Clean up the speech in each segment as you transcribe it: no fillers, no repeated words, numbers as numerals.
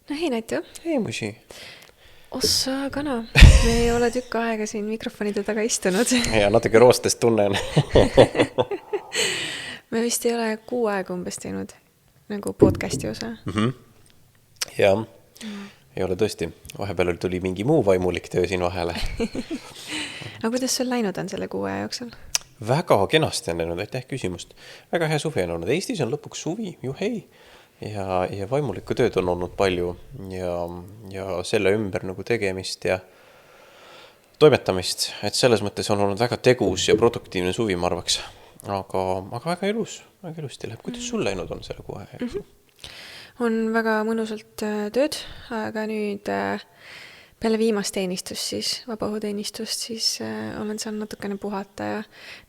No hei Näitu, Ei musi. ossa kana. Me ei ole tükk aega siin mikrofonide taga istunud. Ja natuke roostest tunnen. Me vist ei ole 6 aega umbes teinud nagu podcasti osa. Ja ei ole tõesti. Vahepeal tuli mingi muu vaimulik töö siin vahele. Aga kuidas sul läinud on selle 6 aja jooksul? Väga kenasti on läinud, aitäh küsimust. Väga hea suvi on olnud. Eestis on lõpuks suvi, juhei. Ja vaimulikku tööd on olnud palju ja selle ümber nagu tegemist ja toimetamist. Et selles mõttes on olnud väga tegus ja produktiivne suvi, ma arvaks. Aga väga ilus, väga ilusti läheb. Kuidas sul läinud on selle 6 aja jooksul? On väga mõnusalt tööd, aga nüüd peale viimast teenistust siis, vabaõhuteenistust, siis olen saanud natukene puhata ja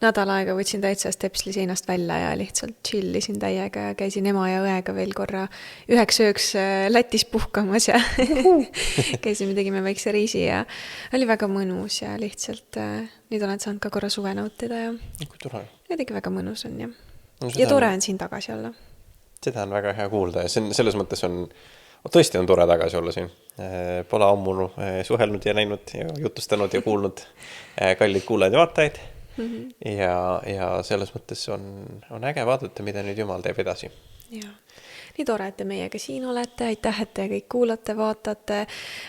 nädal aega võtsin täitsa stepsli seinast välja ja lihtsalt chillisin täiega ja käisin ema ja õega veel korra 9 ööks Lätis puhkamas ja käisime, tegime väikse reisi ja oli väga mõnus ja lihtsalt nüüd olen saanud ka korra suve nautida ja Kui tore. tegi väga mõnus on ja. No, Ja tore on siin tagasi olla. Seda on väga hea kuulda ja selles mõttes on tõesti on tore tagasi olla siin. Pole ammu suhelnud ja näinud ja jutustanud ja kuulnud kallid kuulajad ja vaatajaid. Ja selles mõttes on äge vaadata, mida nüüd Jumal teeb edasi. Ja. Nii tore, et te meiega siin olete. Aitäh, et te kõik kuulate, vaatate.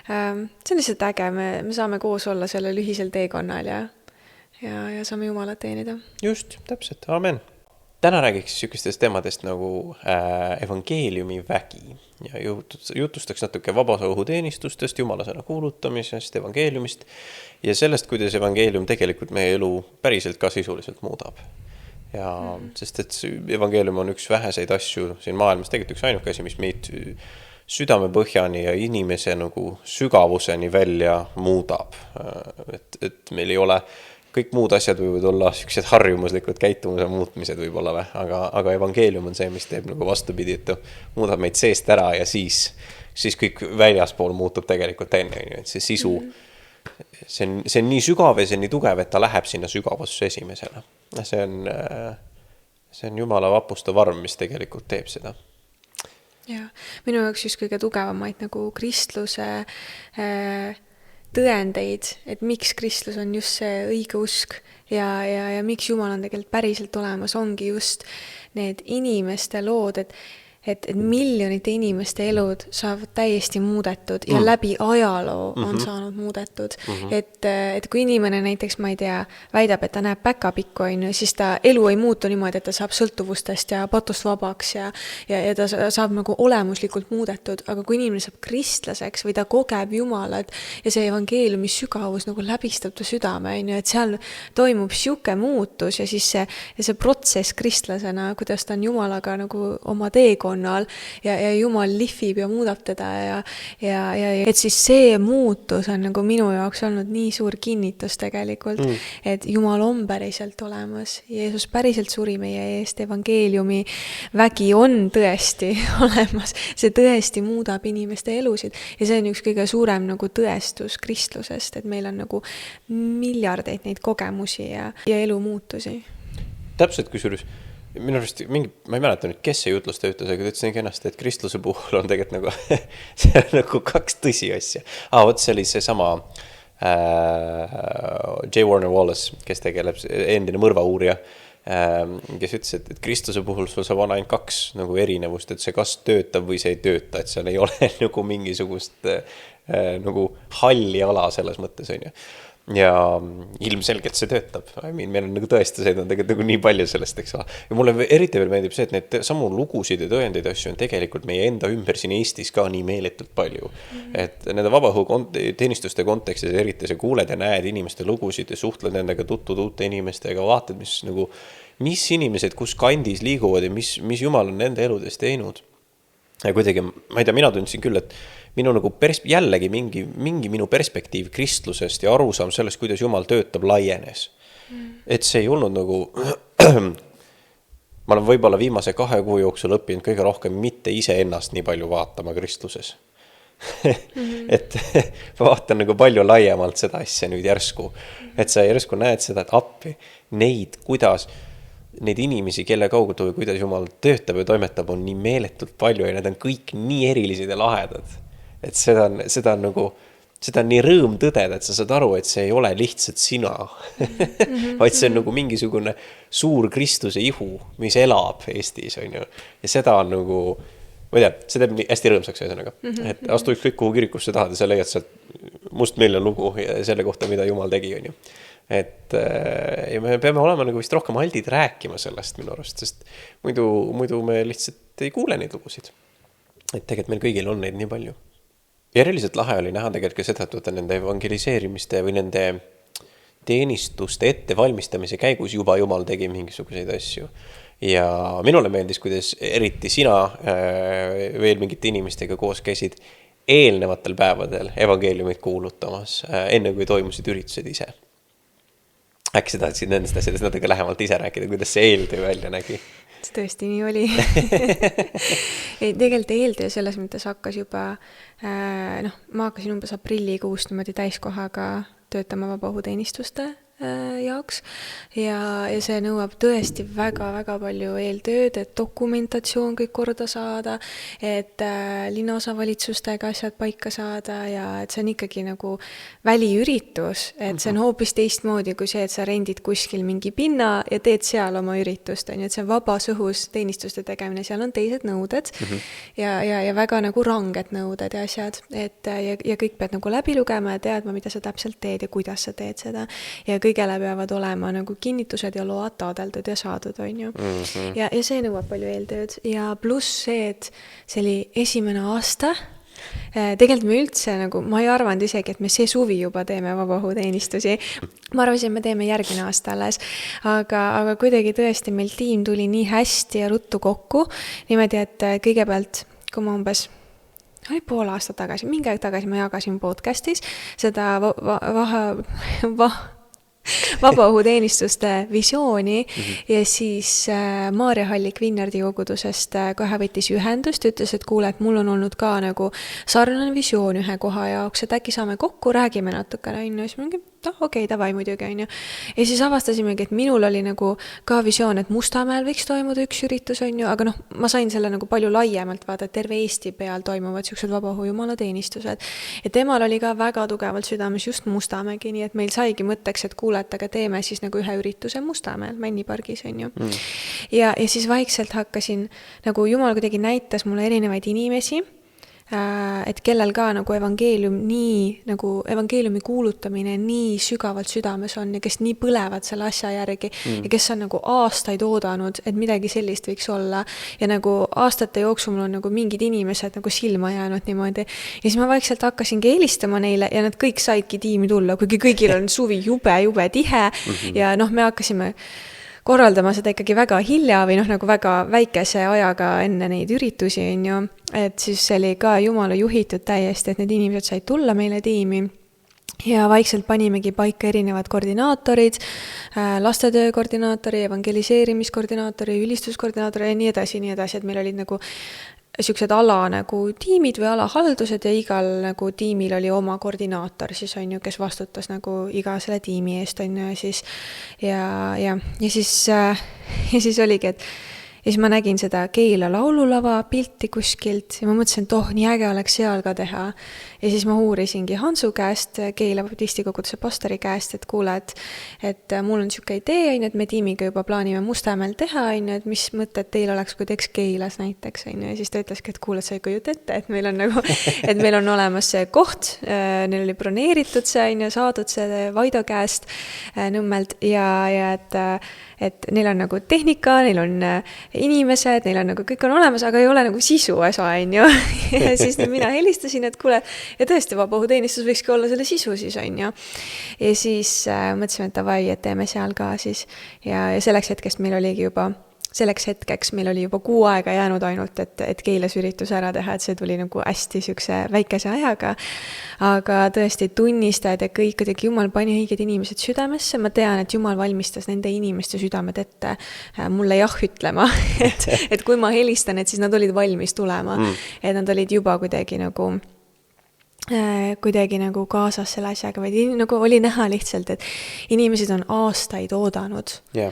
See on lihtsalt äge. Me saame koos olla sellel ühisel teekonnal ja saame Jumalat teenida. Just, täpselt. Amen. Täna räägiks sükestest teemadest nagu evangeeliumi vägi ja jutustaks natuke vabaõhuteenistustest, Jumala sõna kuulutamisest, evangeeliumist ja sellest, kuidas evangeelium tegelikult meie elu päriselt ka sisuliselt muudab. Ja sest et evangeelium on üks väheseid asju siin maailmas, tegelikult üks ainuke asi, mis meid südamepõhjani ja inimese nagu sügavuseni välja muudab. Et meil ei ole kõik muud asjad võivad olla sellised harjumuslikud käitumuse muutmised võib-olla või, aga evangeelium on see, mis teeb nagu vastupidi, et muudab meid seest ära ja siis kõik väljaspool muutub tegelikult enne. Et see sisu, see on nii sügav ja see on nii tugev, et ta läheb sinna sügavusse esimesena. See on Jumala vapustav arm, mis tegelikult teeb seda. Ja, minu jaoks just kõige tugevamaid nagu kristluse tõendeid, et miks kristlus on just see õige usk ja miks Jumal on tegelikult päriselt olemas, ongi just need inimeste lood, et miljonite inimeste elud saavad täiesti muudetud ja läbi ajaloo on saanud muudetud. Et kui inimene näiteks, ma ei tea, väidab, et ta näeb päkapikku, siis ta elu ei muutu niimoodi, et ta saab sõltuvustest ja patust vabaks ja ta saab nagu olemuslikult muudetud. Aga kui inimene saab kristlaseks või ta kogeb Jumalat ja see evangeeliumi sügavus nagu läbistab ta südame, et seal toimub siuke muutus ja siis see protsess kristlasena, kuidas ta on Jumalaga nagu oma teekonnal ja Jumal lihvib ja muudab teda ja et siis see muutus on nagu minu jaoks olnud nii suur kinnitus tegelikult, et Jumal on päriselt olemas. Jeesus päriselt suri meie eest, evangeeliumi vägi on tõesti olemas. See tõesti muudab inimeste elusid ja see on üks kõige suurem nagu tõestus kristlusest, et meil on nagu miljardeid neid kogemusi ja elu muutusi. Täpselt kusjuures minu arust ma ei mäleta nüüd, kes see jutlus ta ütles, aga ta ütles nii ennast, et kristluse puhul on tegelikult nagu see on nagu 2 tõsi asja. Vot see oli see sama J. Warner Wallace, kes tegeleb endine mõrvauurija, kes ütles, et kristluse puhul sul saab on ainult 2 nagu erinevust, et see kas töötab või see ei tööta, et seal ei ole nagu mingisugust nagu halli ala selles mõttes on ju. Ja ilmselgelt see töötab. Meil on nagu tõestaseid on tegelikult nagu nii palju sellest, eks ole. Ja mulle eriti veel meeldib see, et need samu lugusid ja tõendeid asju on tegelikult meie enda ümber siin Eestis ka nii meeletult palju. Et nende vabaõhuteenistuste kontekstis eriti sa kuuled ja näed inimeste lugusid ja suhtled nendega tuttud uute inimestega, vaatad, mis inimesed kus kandis liiguvad ja mis Jumal on nende eludes teinud. Ja kuidagi, ma ei tea, mina tundsin küll, et minu nagu jällegi mingi minu perspektiiv kristlusest ja arusaam sellest, kuidas Jumal töötab, laienes. Et see ei olnud nagu ma olen võib-olla viimase 2 kuu jooksul õppinud kõige rohkem mitte ise ennast nii palju vaatama kristluses. Et ma vaatan nagu palju laiemalt seda asja nüüd järsku. Et sa järsku näed seda, et appi neid inimesi, kelle kaudu või kuidas Jumal töötab ja toimetab, on nii meeletult palju ja need on kõik nii erilised ja lahedad. et seda on nagu, seda on nii rõõm tõdeda, et sa saad aru, et see ei ole lihtsalt sina, vaid see on nagu mingisugune suur Kristuse ihu, mis elab Eestis, on ju. Ja seda on nagu, ma ei tea, see teeb hästi rõõmsaks ühesõnaga. Et astu ükskõik kuhu kirikusse tahad ja sa leiad sealt mustmiljon lugu selle kohta, mida Jumal tegi, on ju. Et ja me peame olema nagu vist rohkem aldid rääkima sellest minu arust, sest muidu me lihtsalt ei kuule neid lugusid. Et tegelikult meil kõigil on neid nii palju. Ja eriliselt lahe oli näha tegelikult ka seda, et nende evangeliseerimiste või nende teenistuste ettevalmistamise käigus juba Jumal tegi mingisuguseid asju. Ja minule meeldis, kuidas eriti sina veel mingite inimestega koos käisid eelnevatel päevadel evangeeliumit kuulutamas, enne kui toimusid üritused ise. Äkki sa tahtsid nendest asjadest natuke lähemalt ise rääkida, kuidas see eeltöö välja nägi? See tõesti nii oli. Tegelikult eeltöö selles mõttes hakkas juba, ma hakkasin umbes aprillikuust niimoodi täiskohaga töötama vabaõhuteenistuste jaoks ja see nõuab tõesti väga-väga palju eeltööd, et dokumentatsioon kõik korda saada, et linnaosavalitsustega asjad paika saada ja et see on ikkagi nagu väliüritus, et see on hoopis teistmoodi kui see, et sa rendid kuskil mingi pinna ja teed seal oma üritust, et see on vabas õhus teenistuste tegemine, seal on teised nõuded ja väga nagu ranged nõuded ja asjad, et ja kõik pead nagu läbi lugema ja teadma, mida sa täpselt teed ja kuidas sa teed seda ja kõigele peavad olema nagu kinnitused ja load taadeldud ja saadud, on ju. Ja see nõuab palju eeltööd ja pluss see, et see oli esimene aasta. Tegelikult me üldse nagu, ma ei arvanud isegi, et me see suvi juba teeme vabaõhuteenistusi. Ma arvasin, me teeme järgmine aasta alles, aga kuidagi tõesti meil tiim tuli nii hästi ja ruttu kokku, niimoodi, et kõigepealt, kui ma umbes oli pool aastat tagasi, mingi aeg tagasi ma jagasin podcastis seda vabaõhuteenistuste visiooni ja siis Maarja Hallik Vinnardi kogudusest kohe võttis ühendust, ütles, et kuule, et mul on olnud ka nagu sarnane visioon ühe koha jaoks, et äkki saame kokku, räägime natukene, on ju, siis mingi, okei, davai muidugi, on ju. Ja siis avastasimegi, et minul oli nagu ka visioon, et Mustamäel võiks toimuda üks üritus, on ju, aga ma sain selle nagu palju laiemalt vaata, et terve Eesti peal toimuvad sellised vabaõhu jumalateenistused. Ja temal oli ka väga tugevalt südames just Mustamägi, nii et meil saigi mõtteks, et kuuletage, teeme siis nagu ühe ürituse Mustamäel, Männipargis, on ju. Ja siis vaikselt hakkasin, nagu Jumal kuidagi näitas mulle erinevaid inimesi, et kellel ka nagu evangeeliumi kuulutamine nii sügavalt südames on ja kes nii põlevad selle asja järgi ja kes on nagu aastaid oodanud, et midagi sellist võiks olla ja nagu aastate jooksul mul on nagu mingid inimesed nagu silma jäänud niimoodi ja siis ma vaikselt hakkasingi helistama neile ja nad kõik saidki tiimi tulla, kuigi kõigil on suvi jube tihe ja me hakkasime korraldama seda ikkagi väga hilja või nagu väga väikese ajaga enne neid üritusi, on ju. Et siis see oli ka Jumala juhitud täiesti, et need inimesed said tulla meile tiimi ja vaikselt panimegi paika erinevad koordinaatorid, lastetöö koordinaatori, evangeliseerimiskoordinaatori, ülistuskoordinaatori ja nii edasi, et meil olid nagu sellised ala nagu tiimid või alahaldused ja igal nagu tiimil oli oma koordinaator, siis on ju, kes vastutas nagu iga selle tiimi eest, on ju, ja siis oligi, et ja siis ma nägin seda Keila laululava pilti kuskilt ja ma mõtlesin, et nii äge oleks seal ka teha. Ja siis ma uurisingi Hansu käest, Keila baptisti koguduse pastori käest, et kuule, et mul on siuke idee, et me tiimiga juba plaanime Mustamäel teha, et mis mõtted teil oleks, kui teeks Keilas näiteks. Ja siis ta ütleski, et kuule, sa ei kujuta ette, et meil on nagu, et meil on olemas see koht, neil oli broneeritud see, saadud see Vaido käest Nõmmelt ja et neil on nagu tehnika, neil on inimesed, neil on nagu kõik on olemas, aga ei ole nagu sisu osa, on ju. Ja siis mina helistasin, et kuule, ja tõesti vabaõhuteenistus võikski olla selle sisu siis, on ju. Ja siis mõtlesime, et davai, et teeme seal ka siis. Ja selleks hetkest meil oligi juba, selleks meil oli juba 6 aega jäänud ainult, et Keilas üritus ära teha, et see tuli nagu hästi sükse väikese ajaga. Aga tõesti tunnistajad ja kõik, kuidagi Jumal pani õiged inimesed südamesse. Ma tean, et Jumal valmistas nende inimeste südamed ette mulle jah ütlema, et kui ma helistan, et siis nad olid valmis tulema. Et nad olid juba kuidagi nagu kaasas selle asjaga, vaid nagu oli näha lihtsalt, et inimesed on aastaid oodanud. Yeah.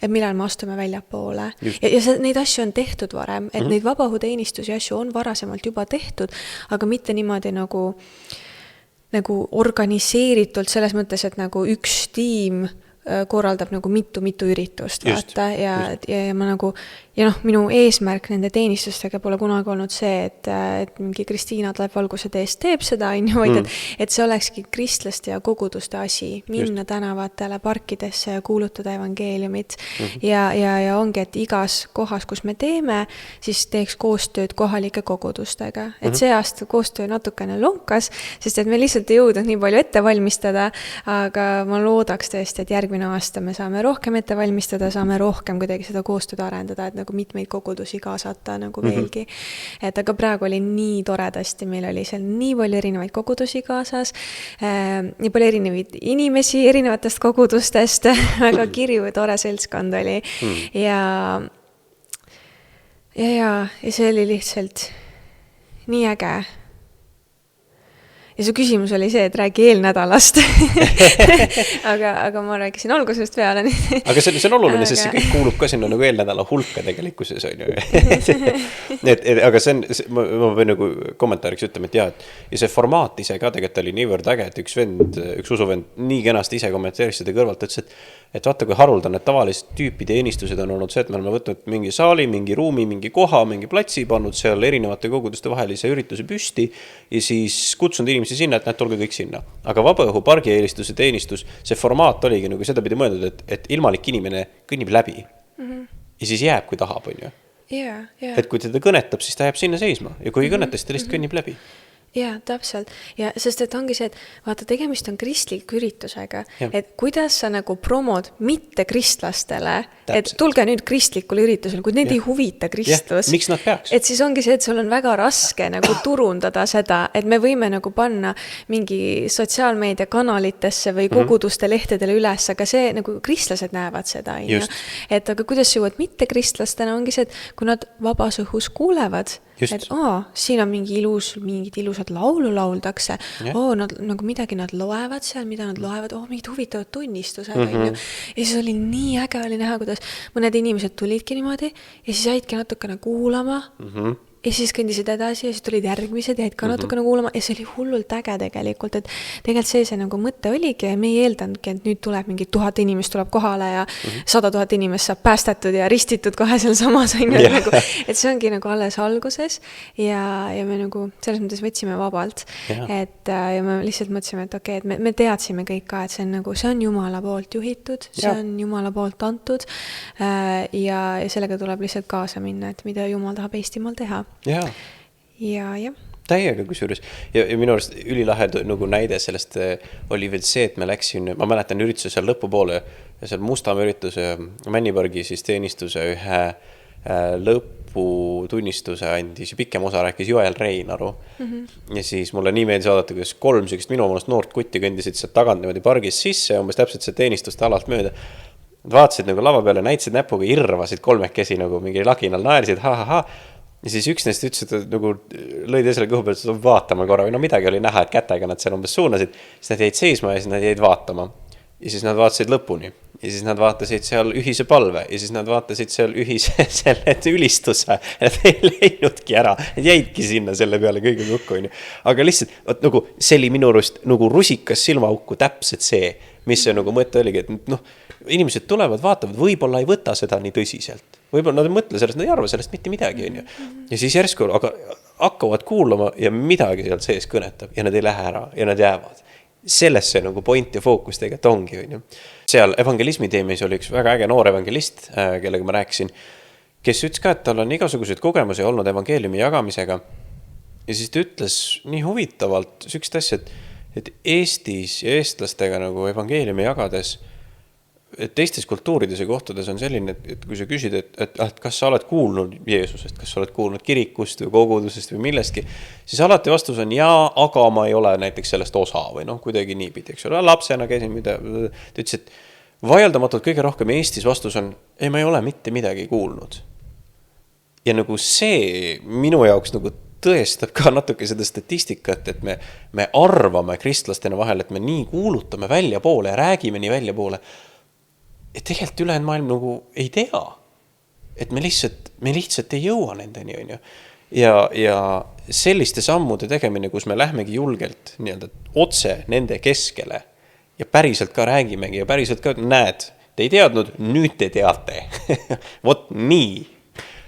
et millal me astume väljapoole. Ja neid asju on tehtud varem, et neid vabaõhuteenistusi asju on varasemalt juba tehtud, aga mitte niimoodi nagu organiseeritult selles mõttes, et nagu üks tiim korraldab nagu mitu üritust, vaata, ja ma nagu, ja noh, minu eesmärk nende teenistustega pole kunagi olnud see, et mingi Kristiina tuleb Valguse teest teeb seda, vaid et see olekski kristlaste ja koguduste asi, minna tänavatele, parkidesse ja kuulutada evangeeliumit. Ja ongi, et igas kohas, kus me teeme, siis teeks koostööd kohalike kogudustega. Et see aasta koostöö natukene lonkas, sest et me lihtsalt ei jõudnud nii palju ette valmistada, aga ma loodaks tõesti, et järgmine aasta me saame rohkem ette valmistada, saame rohkem kuidagi seda koostööd arendada, et nagu mitmeid kogudusi kaasata nagu veelgi. Et aga praegu oli nii toredasti, meil oli seal nii palju erinevaid kogudusi kaasas, nii palju erinevaid inimesi erinevatest kogudustest, väga kirju ja tore seltskond oli. Ja see oli lihtsalt nii äge. Ja su küsimus oli see, et räägi eelnädalast. aga ma rääkisin algusest peale. Aga see on oluline, sest see kõik kuulub ka sinna nagu eelnädala hulka tegelikkuses on ju. Aga ma võin nagu kommentaariks ütlema, et jah, ja see formaat ise ka tegelikult oli niivõrd äge, et üks usuvend nii kenasti ise kommenteeris seda kõrvalt, ütles, et vaata, kui haruldane, et tavalised tüüpi teenistused on olnud see, et me oleme võtnud mingi saali, mingi ruumi, mingi koha, mingi platsi, pannud seal erinevate koguduste vahelise ürituse püsti ja siis kutsunud inimesi sinna, et näed, tulge kõik sinna. Aga vabaõhu pargi eelistuse teenistus, see formaat oligi nagu seda pidi mõeldud, et ilmalik inimene kõnnib läbi ja siis jääb, kui tahab, on ju. Et kui teda kõnetab, siis ta jääb sinna seisma ja kui ei kõneta, siis ta lihtsalt kõnnib läbi. Jaa, täpselt. Ja sest et ongi see, et vaata, tegemist on kristliku üritusega, et kuidas sa nagu promod mitte kristlastele, et tulge nüüd kristlikule üritusele, kui need ei huvita kristlus. Miks nad peaks? Et siis ongi see, et sul on väga raske nagu turundada seda, et me võime nagu panna mingi sotsiaalmeedia kanalitesse või koguduste lehtedele üles, aga see nagu kristlased näevad seda. Et aga kuidas sa jõuad mitte kristlastena, ongi see, et kui nad vabas õhus kuulevad, et siin on mingid ilusad laulu lauldakse, nad, nagu midagi nad loevad seal, mida nad loevad, mingid huvitavad tunnistused, ja siis oli nii äge oli näha, kuidas mõned inimesed tulidki niimoodi ja siis jäidki natukene kuulama ja siis kõndisid edasi ja siis tulid järgmised ja jäid ka natukene kuulama ja see oli hullult äge tegelikult, et tegelikult see nagu mõte oligi ja me ei eeldanudki, et nüüd tuleb mingi 1000 inimest tuleb kohale ja 100 000 inimest saab päästetud ja ristitud kohe seal samas, nagu, et see ongi nagu alles alguses ja me nagu selles mõttes võtsime vabalt, et ja me lihtsalt mõtlesime, et okei, et me teadsime kõik ka, et see on Jumala poolt juhitud, see on Jumala poolt antud ja sellega tuleb lihtsalt kaasa minna, et mida Jumal tahab Eestimaal teha. Ja. Täiega kusjuures ja minu arust ülilahe nagu näide sellest oli veel see, et me läksin, ma mäletan ürituse seal lõpupoole ja seal Mustamäe ürituse Männipargi siis teenistuse ühe lõputunnistuse andis ja pikem osa rääkis Joel Reinaru ja siis mulle nii meeldis vaadata, kuidas 3 sellist minu mõnest noort kutti kõndisid sealt tagant niimoodi pargis sisse umbes täpselt see teenistuste alalt mööda. Nad vaatasid nagu lava peale, näitasid näpuga, irvasid kolmekesi nagu mingi laginal, naersid, ja siis üks neist ütles, et nagu lõid esele kõhu pealt, et vaatama korra või midagi oli näha, et kätega nad seal umbes suunasid, siis nad jäid seisma ja siis nad jäid vaatama ja siis nad vaatasid lõpuni ja siis nad vaatasid seal ühise palve ja siis nad vaatasid seal ühise selle ülistuse ja ei läinudki ära, et jäidki sinna selle peale kõige kokku, aga lihtsalt nagu see oli minu arust nagu rusikas silmaukku täpselt see, mis see nagu mõte oligi, et inimesed tulevad, vaatavad, võib-olla ei võta seda nii tõsiselt. Võib-olla nad ei mõtle sellest, nad ei arva sellest mitte midagi. Ja siis järsku aga hakkavad kuulama ja midagi sealt sees kõnetab ja nad ei lähe ära ja nad jäävad. Sellest see nagu point ja fookus tegelikult ongi. Seal evangelismi teemis oli üks väga äge noor evangelist, kellega ma rääkisin, kes ütles ka, et tal on igasuguseid kogemusi olnud evangeeliumi jagamisega. Ja siis ta ütles nii huvitavalt sükst asja, et Eestis ja eestlastega nagu evangeeliumi jagades, et teistes kultuurides ja kohtades on selline, et kui sa küsid, et kas sa oled kuulnud Jeesusest, kas sa oled kuulnud kirikust või kogudusest või millestki, siis alati vastus on jaa, aga ma ei ole näiteks sellest osa või kuidagi niipidi, eks ole, lapsena käisin, mida ta ütles, et vaieldamatult kõige rohkem Eestis vastus on, ei, ma ei ole mitte midagi kuulnud. Ja nagu see minu jaoks nagu tõestab ka natuke seda statistikat, et me arvame kristlastena vahel, et me nii kuulutame välja poole ja räägime nii välja poole. et tegelikult ülejäänud maailm nagu ei tea. Et me lihtsalt ei jõua nendeni, on ju. Ja selliste sammude tegemine, kus me lähmegi julgelt nii-öelda otse nende keskele ja päriselt ka räägimegi ja päriselt ka näed, te ei teadnud, nüüd te teate. Vot nii.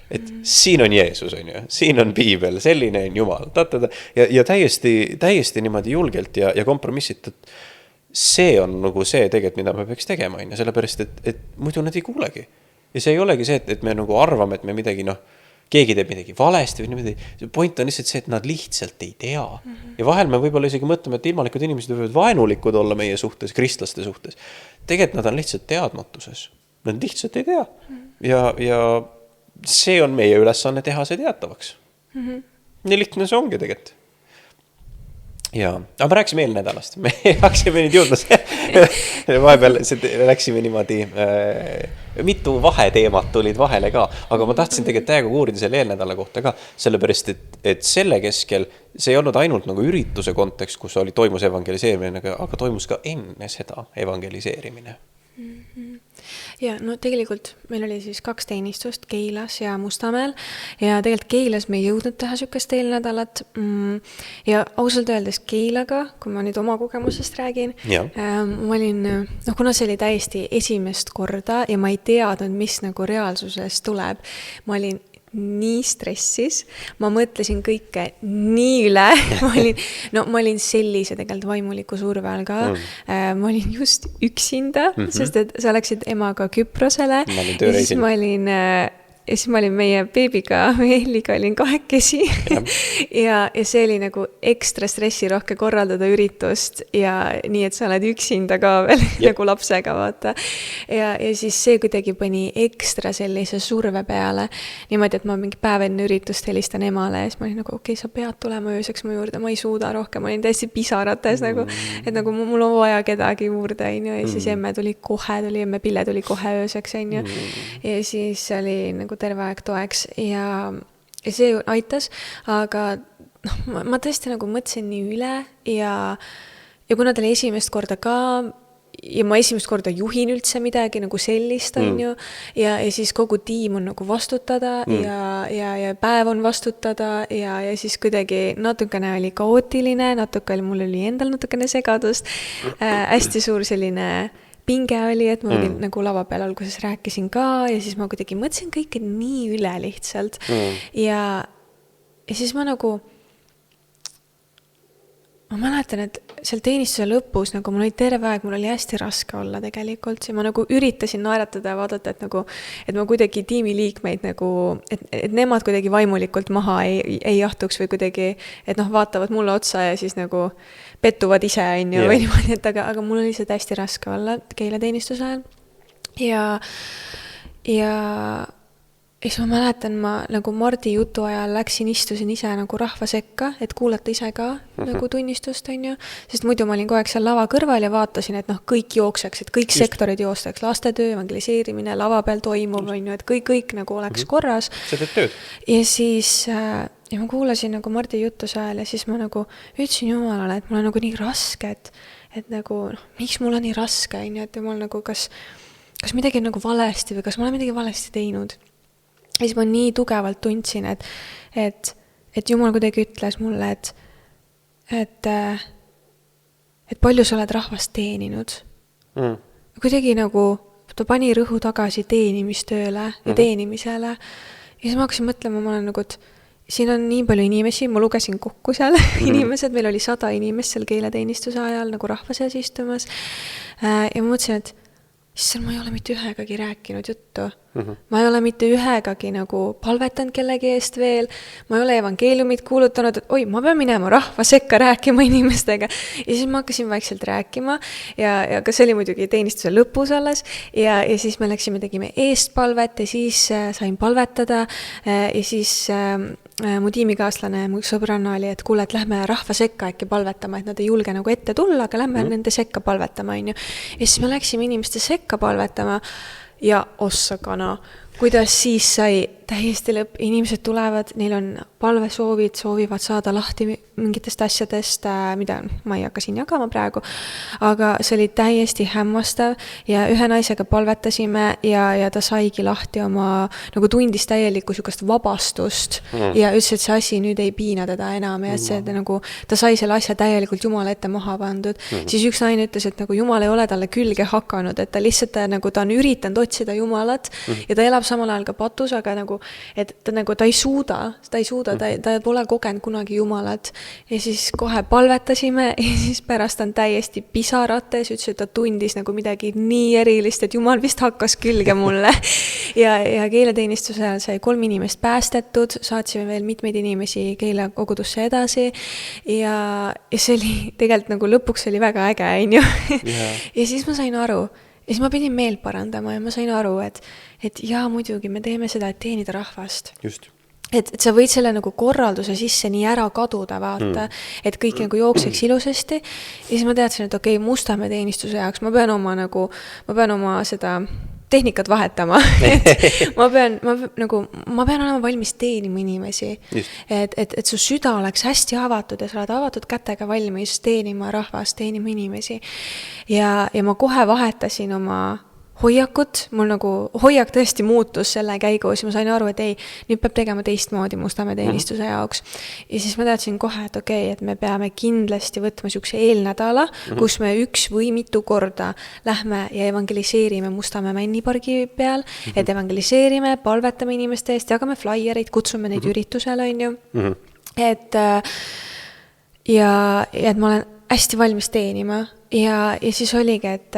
Et siin on Jeesus, on ju, siin on piibel, selline on Jumal. Ja täiesti niimoodi julgelt ja kompromissitud. See on nagu see tegelikult, mida me peaks tegema, on ju, sellepärast, et muidu nad ei kuulegi. Ja see ei olegi see, et me nagu arvame, et me midagi, keegi teeb midagi valesti või midagi. Point on lihtsalt see, et nad lihtsalt ei tea. Ja vahel me võib-olla isegi mõtleme, et ilmalikud inimesed võivad vaenulikud olla meie suhtes, kristlaste suhtes. Tegelikult nad on lihtsalt teadmatuses. Nad lihtsalt ei tea. Ja see on meie ülesanne teha see teatavaks. Nii lihtne see ongi tegelikult. Jaa, aga me rääksime eelnädalast. Me haksime nüüd jõudma vahepeal läksime niimoodi, mitu vaheteemat tulid vahele ka, aga ma tahtsin tegelikult täiega uurida selle eelnädala kohta ka, sellepärast, et selle keskel see ei olnud ainult nagu ürituse kontekst, kus toimus evangeliseerimine, aga toimus ka enne seda evangeliseerimine. Ja no tegelikult meil oli siis 2 teenistust Keilas ja Mustamäel ja tegelikult Keilas me ei jõudnud teha sükest eelnädalat ja ausalt öeldes Keilaga, kui ma nüüd oma kogemusest räägin, ma olin, kuna see oli täiesti esimest korda ja ma ei teadnud, mis nagu reaalsuses tuleb, ma olin nii stressis, ma mõtlesin kõike nii üle, ma olin sellise tegelikult vaimuliku surve all ka, ma olin just üksinda, sest et sa läksid emaga Küprosele ja siis ma olin meie beebiga, meie Elliga olin 2 ja see oli nagu ekstra stressirohke korraldada üritust ja nii, et sa oled üksinda ka veel nagu lapsega, vaata. Ja siis see kuidagi pani ekstra sellise surve peale. Niimoodi, et ma mingi päev enne üritust helistan emale ja siis ma olin nagu, okei, sa pead tulema ööseks mu juurde, ma ei suuda rohkem, ma olin täiesti pisarates nagu, et nagu mul on vaja kedagi juurde, ja siis emme Pille tuli kohe ööseks, ja siis oli nagu terve aeg toeks ja see aitas, aga ma tõesti nagu mõtlesin nii üle ja kuna ta oli esimest korda ka ja ma esimest korda juhin üldse midagi nagu sellist, on ju, ja siis kogu tiim on nagu vastutada ja päev on vastutada ja siis kuidagi natukene oli kaootiline, mul oli endal natukene segadust, hästi suur selline pinge oli, et ma olin nagu lava peal alguses rääkisin ka ja siis ma kuidagi mõtlesin kõike nii üle lihtsalt ja siis ma nagu ma mäletan, et seal teenistuse lõpus nagu mul oli terve aeg, mul oli hästi raske olla tegelikult ja ma nagu üritasin naeratada ja vaadata, et ma kuidagi tiimiliikmeid nagu, et nemad kuidagi vaimulikult maha ei jahtuks või kuidagi, et vaatavad mulle otsa ja siis nagu pettuvad ise, on ju, või niimoodi, et aga mul oli see hästi raske olla Keila teenistuse ajal ja siis ma mäletan, ma nagu Mardi jutu ajal istusin ise nagu rahva sekka, et kuulata ise ka nagu tunnistust, on ju, sest muidu ma olin kogu aeg seal lava kõrval ja vaatasin, et kõik jookseks, et kõik sektorid joostaks, lastetöö, evangeliseerimine, lava peal toimub, on ju, et kõik nagu oleks korras. See teed tööd. Ja siis ja ma kuulasin nagu Mardi jutuse ajal ja siis ma nagu ütlesin Jumalale, et mul on nagu nii raske, et nagu, miks mul on nii raske, on ju, et mul nagu kas midagi on nagu valesti või kas ma olen midagi valesti teinud. Ja siis ma nii tugevalt tundsin, et Jumal kuidagi ütles mulle, et palju sa oled rahvast teeninud. Kuidagi nagu ta pani rõhu tagasi teenimistööle ja teenimisele. Ja siis ma hakkasin mõtlema, ma olen nagu, et siin on nii palju inimesi, ma lugesin kokku seal inimesed, meil oli 100 inimest seal keeleteenistuse ajal nagu rahva seas istumas. Ja ma mõtlesin, et ma ei ole mitte ühegagi rääkinud juttu. Ma ei ole mitte ühegagi nagu palvetanud kellegi eest veel. Ma ei ole evangeeliumit kuulutanud, et oi, ma pean minema rahva sekka rääkima inimestega. Ja siis ma hakkasin vaikselt rääkima ja ka see oli muidugi teenistuse lõpus alles ja siis me tegime eestpalvet ja siis sain palvetada ja siis mu tiimikaaslane, mu sõbranna oli, et kuule, et lähme rahva sekka äkki palvetama, et nad ei julge nagu ette tulla, aga lähme nende sekka palvetama, on ju. Ja siis me läksime inimeste sekka palvetama ja ossa kana, kuidas siis sai täiesti lõpp, inimesed tulevad, neil on palvesoovid, soovivad saada lahti mingitest asjadest, mida ma ei hakka siin jagama praegu, aga see oli täiesti hämmastav ja ühe naisega palvetasime ja ta saigi lahti oma, nagu tundis täielikku sükast vabastust ja ütles, et see asi nüüd ei piina teda enam ja et see nagu, ta sai selle asja täielikult Jumala ette maha pandud. Siis üks naine ütles, et nagu Jumal ei ole talle külge hakanud, et ta lihtsalt nagu, ta on üritanud otsida Jumalat ja ta elab samal ajal ka patus, aga nagu, et ta ei suuda, ta pole kogenud kunagi Jumalat ja siis kohe palvetasime ja siis pärast on täiesti pisarates, ütles, et ta tundis nagu midagi nii erilist, et Jumal vist hakkas külge mulle ja keeleteenistuse ajal sai 3 inimest päästetud, saatsime veel mitmeid inimesi Keila kogudusse edasi ja see oli tegelikult nagu lõpuks oli väga äge, onju. Ja siis ma sain aru, ja siis ma pidin meelt parandama ja ma sain aru, et jaa, muidugi me teeme seda, et teenida rahvast. Just. Et sa võid selle nagu korralduse sisse nii ära kaduda, vaata, et kõik nagu jookseks ilusasti. Ja siis ma teadsin, et okei, Mustamäe teenistuse jaoks ma pean oma seda tehnikat vahetama. ma pean olema valmis teenima inimesi. Et su süda oleks hästi avatud ja sa oled avatud kätega valmis teenima rahvast, teenima inimesi. Ja ma kohe vahetasin oma hoiakut, mul nagu hoiak tõesti muutus selle käigus ja ma sain aru, et ei, nüüd peab tegema teistmoodi Mustamäe teenistuse jaoks. Ja siis ma teadsin kohe, et okei, et me peame kindlasti võtma sükse eelnädala, kus me 1 või mitu korda lähme ja evangeliseerime Mustamäe männipargi peal, et evangeliseerime, palvetame inimeste eest, jagame flaiereid, kutsume neid üritusele, on ju. Et ma olen hästi valmis teenima ja siis oligi, et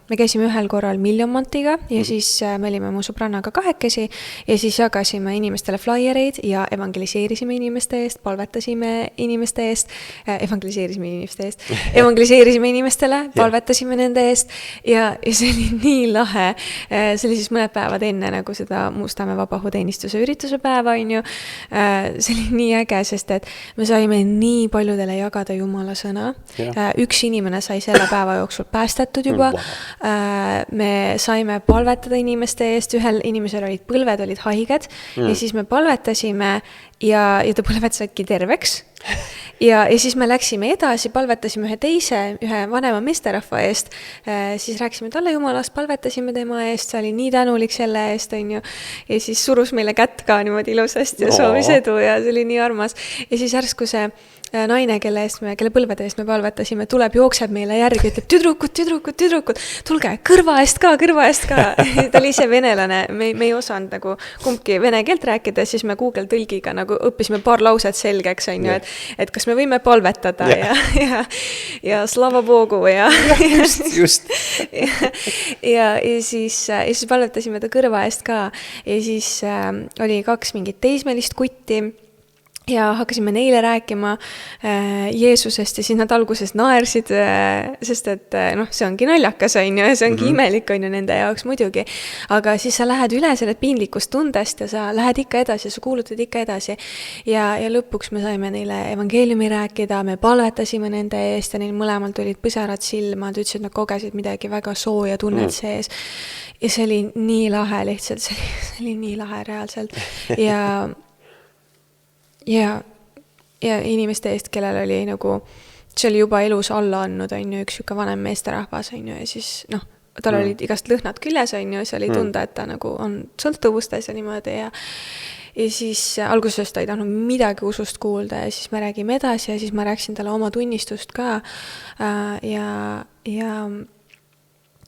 me käisime ühel korral Miljonmantiga ja siis me olime mu sõbrannaga 2 ja siis jagasime inimestele flaiereid ja evangeliseerisime inimeste eest, palvetasime inimeste eest, evangeliseerisime inimestele, palvetasime nende eest ja see oli nii lahe. See oli siis mõned päevad enne nagu seda Mustamäe vabahuteenistuse ürituse päeva, on ju. See oli nii äge, sest et me saime nii paljudele jagada Jumala sõna. Üks inimene sai selle päeva jooksul päästetud juba. Me saime palvetada inimeste eest, ühel inimesel olid põlved, olid haiged ja siis me palvetasime ja ta põlvetasidki terveks ja siis me läksime edasi, palvetasime ühe vanema meesterahva eest, siis rääkisime talle Jumalast, palvetasime tema eest, see oli nii tänulik selle eest, on ju, ja siis surus meile kätt ka niimoodi ilusasti ja soovis edu ja see oli nii armas ja siis järsku see naine, kelle põlvede eest me palvetasime, tuleb, jookseb meile järgi, ütleb, tüdrukud, tulge, kõrva eest ka. Ta oli ise venelane, me ei osanud nagu kumbki vene keelt rääkida, siis me Google tõlgiga nagu õppisime paar lauset selgeks, on ju, et kas me võime palvetada ja slava Bogu ja just. ja siis palvetasime ta kõrva eest ka ja siis oli 2 mingit teismelist kutti ja hakkasime neile rääkima Jeesusest ja siis nad alguses naersid, sest et see ongi naljakas, on ju, ja see ongi imelik, on ju, nende jaoks muidugi. Aga siis sa lähed üle selle piinlikust tundest ja sa lähed ikka edasi, sa kuulutad ikka edasi. Ja lõpuks me saime neile evangeeliumi rääkida, me palvetasime nende eest ja neil mõlemalt olid põserad silmad, ütlesid, et nad kogesid midagi väga sooja tunnet sees. Ja see oli nii lahe lihtsalt, see oli nii lahe reaalselt. Ja inimeste eest, kellel oli nagu, see oli juba elus alla andnud, on ju, üks siuke vanem meesterahvas, on ju, ja siis tal olid igast lõhnad küljes, on ju, see oli tunda, et ta nagu on sõltuvustes ja niimoodi ja siis alguses ta ei tahtnud midagi usust kuulda ja siis me räägime edasi ja siis ma rääksin talle oma tunnistust ka ja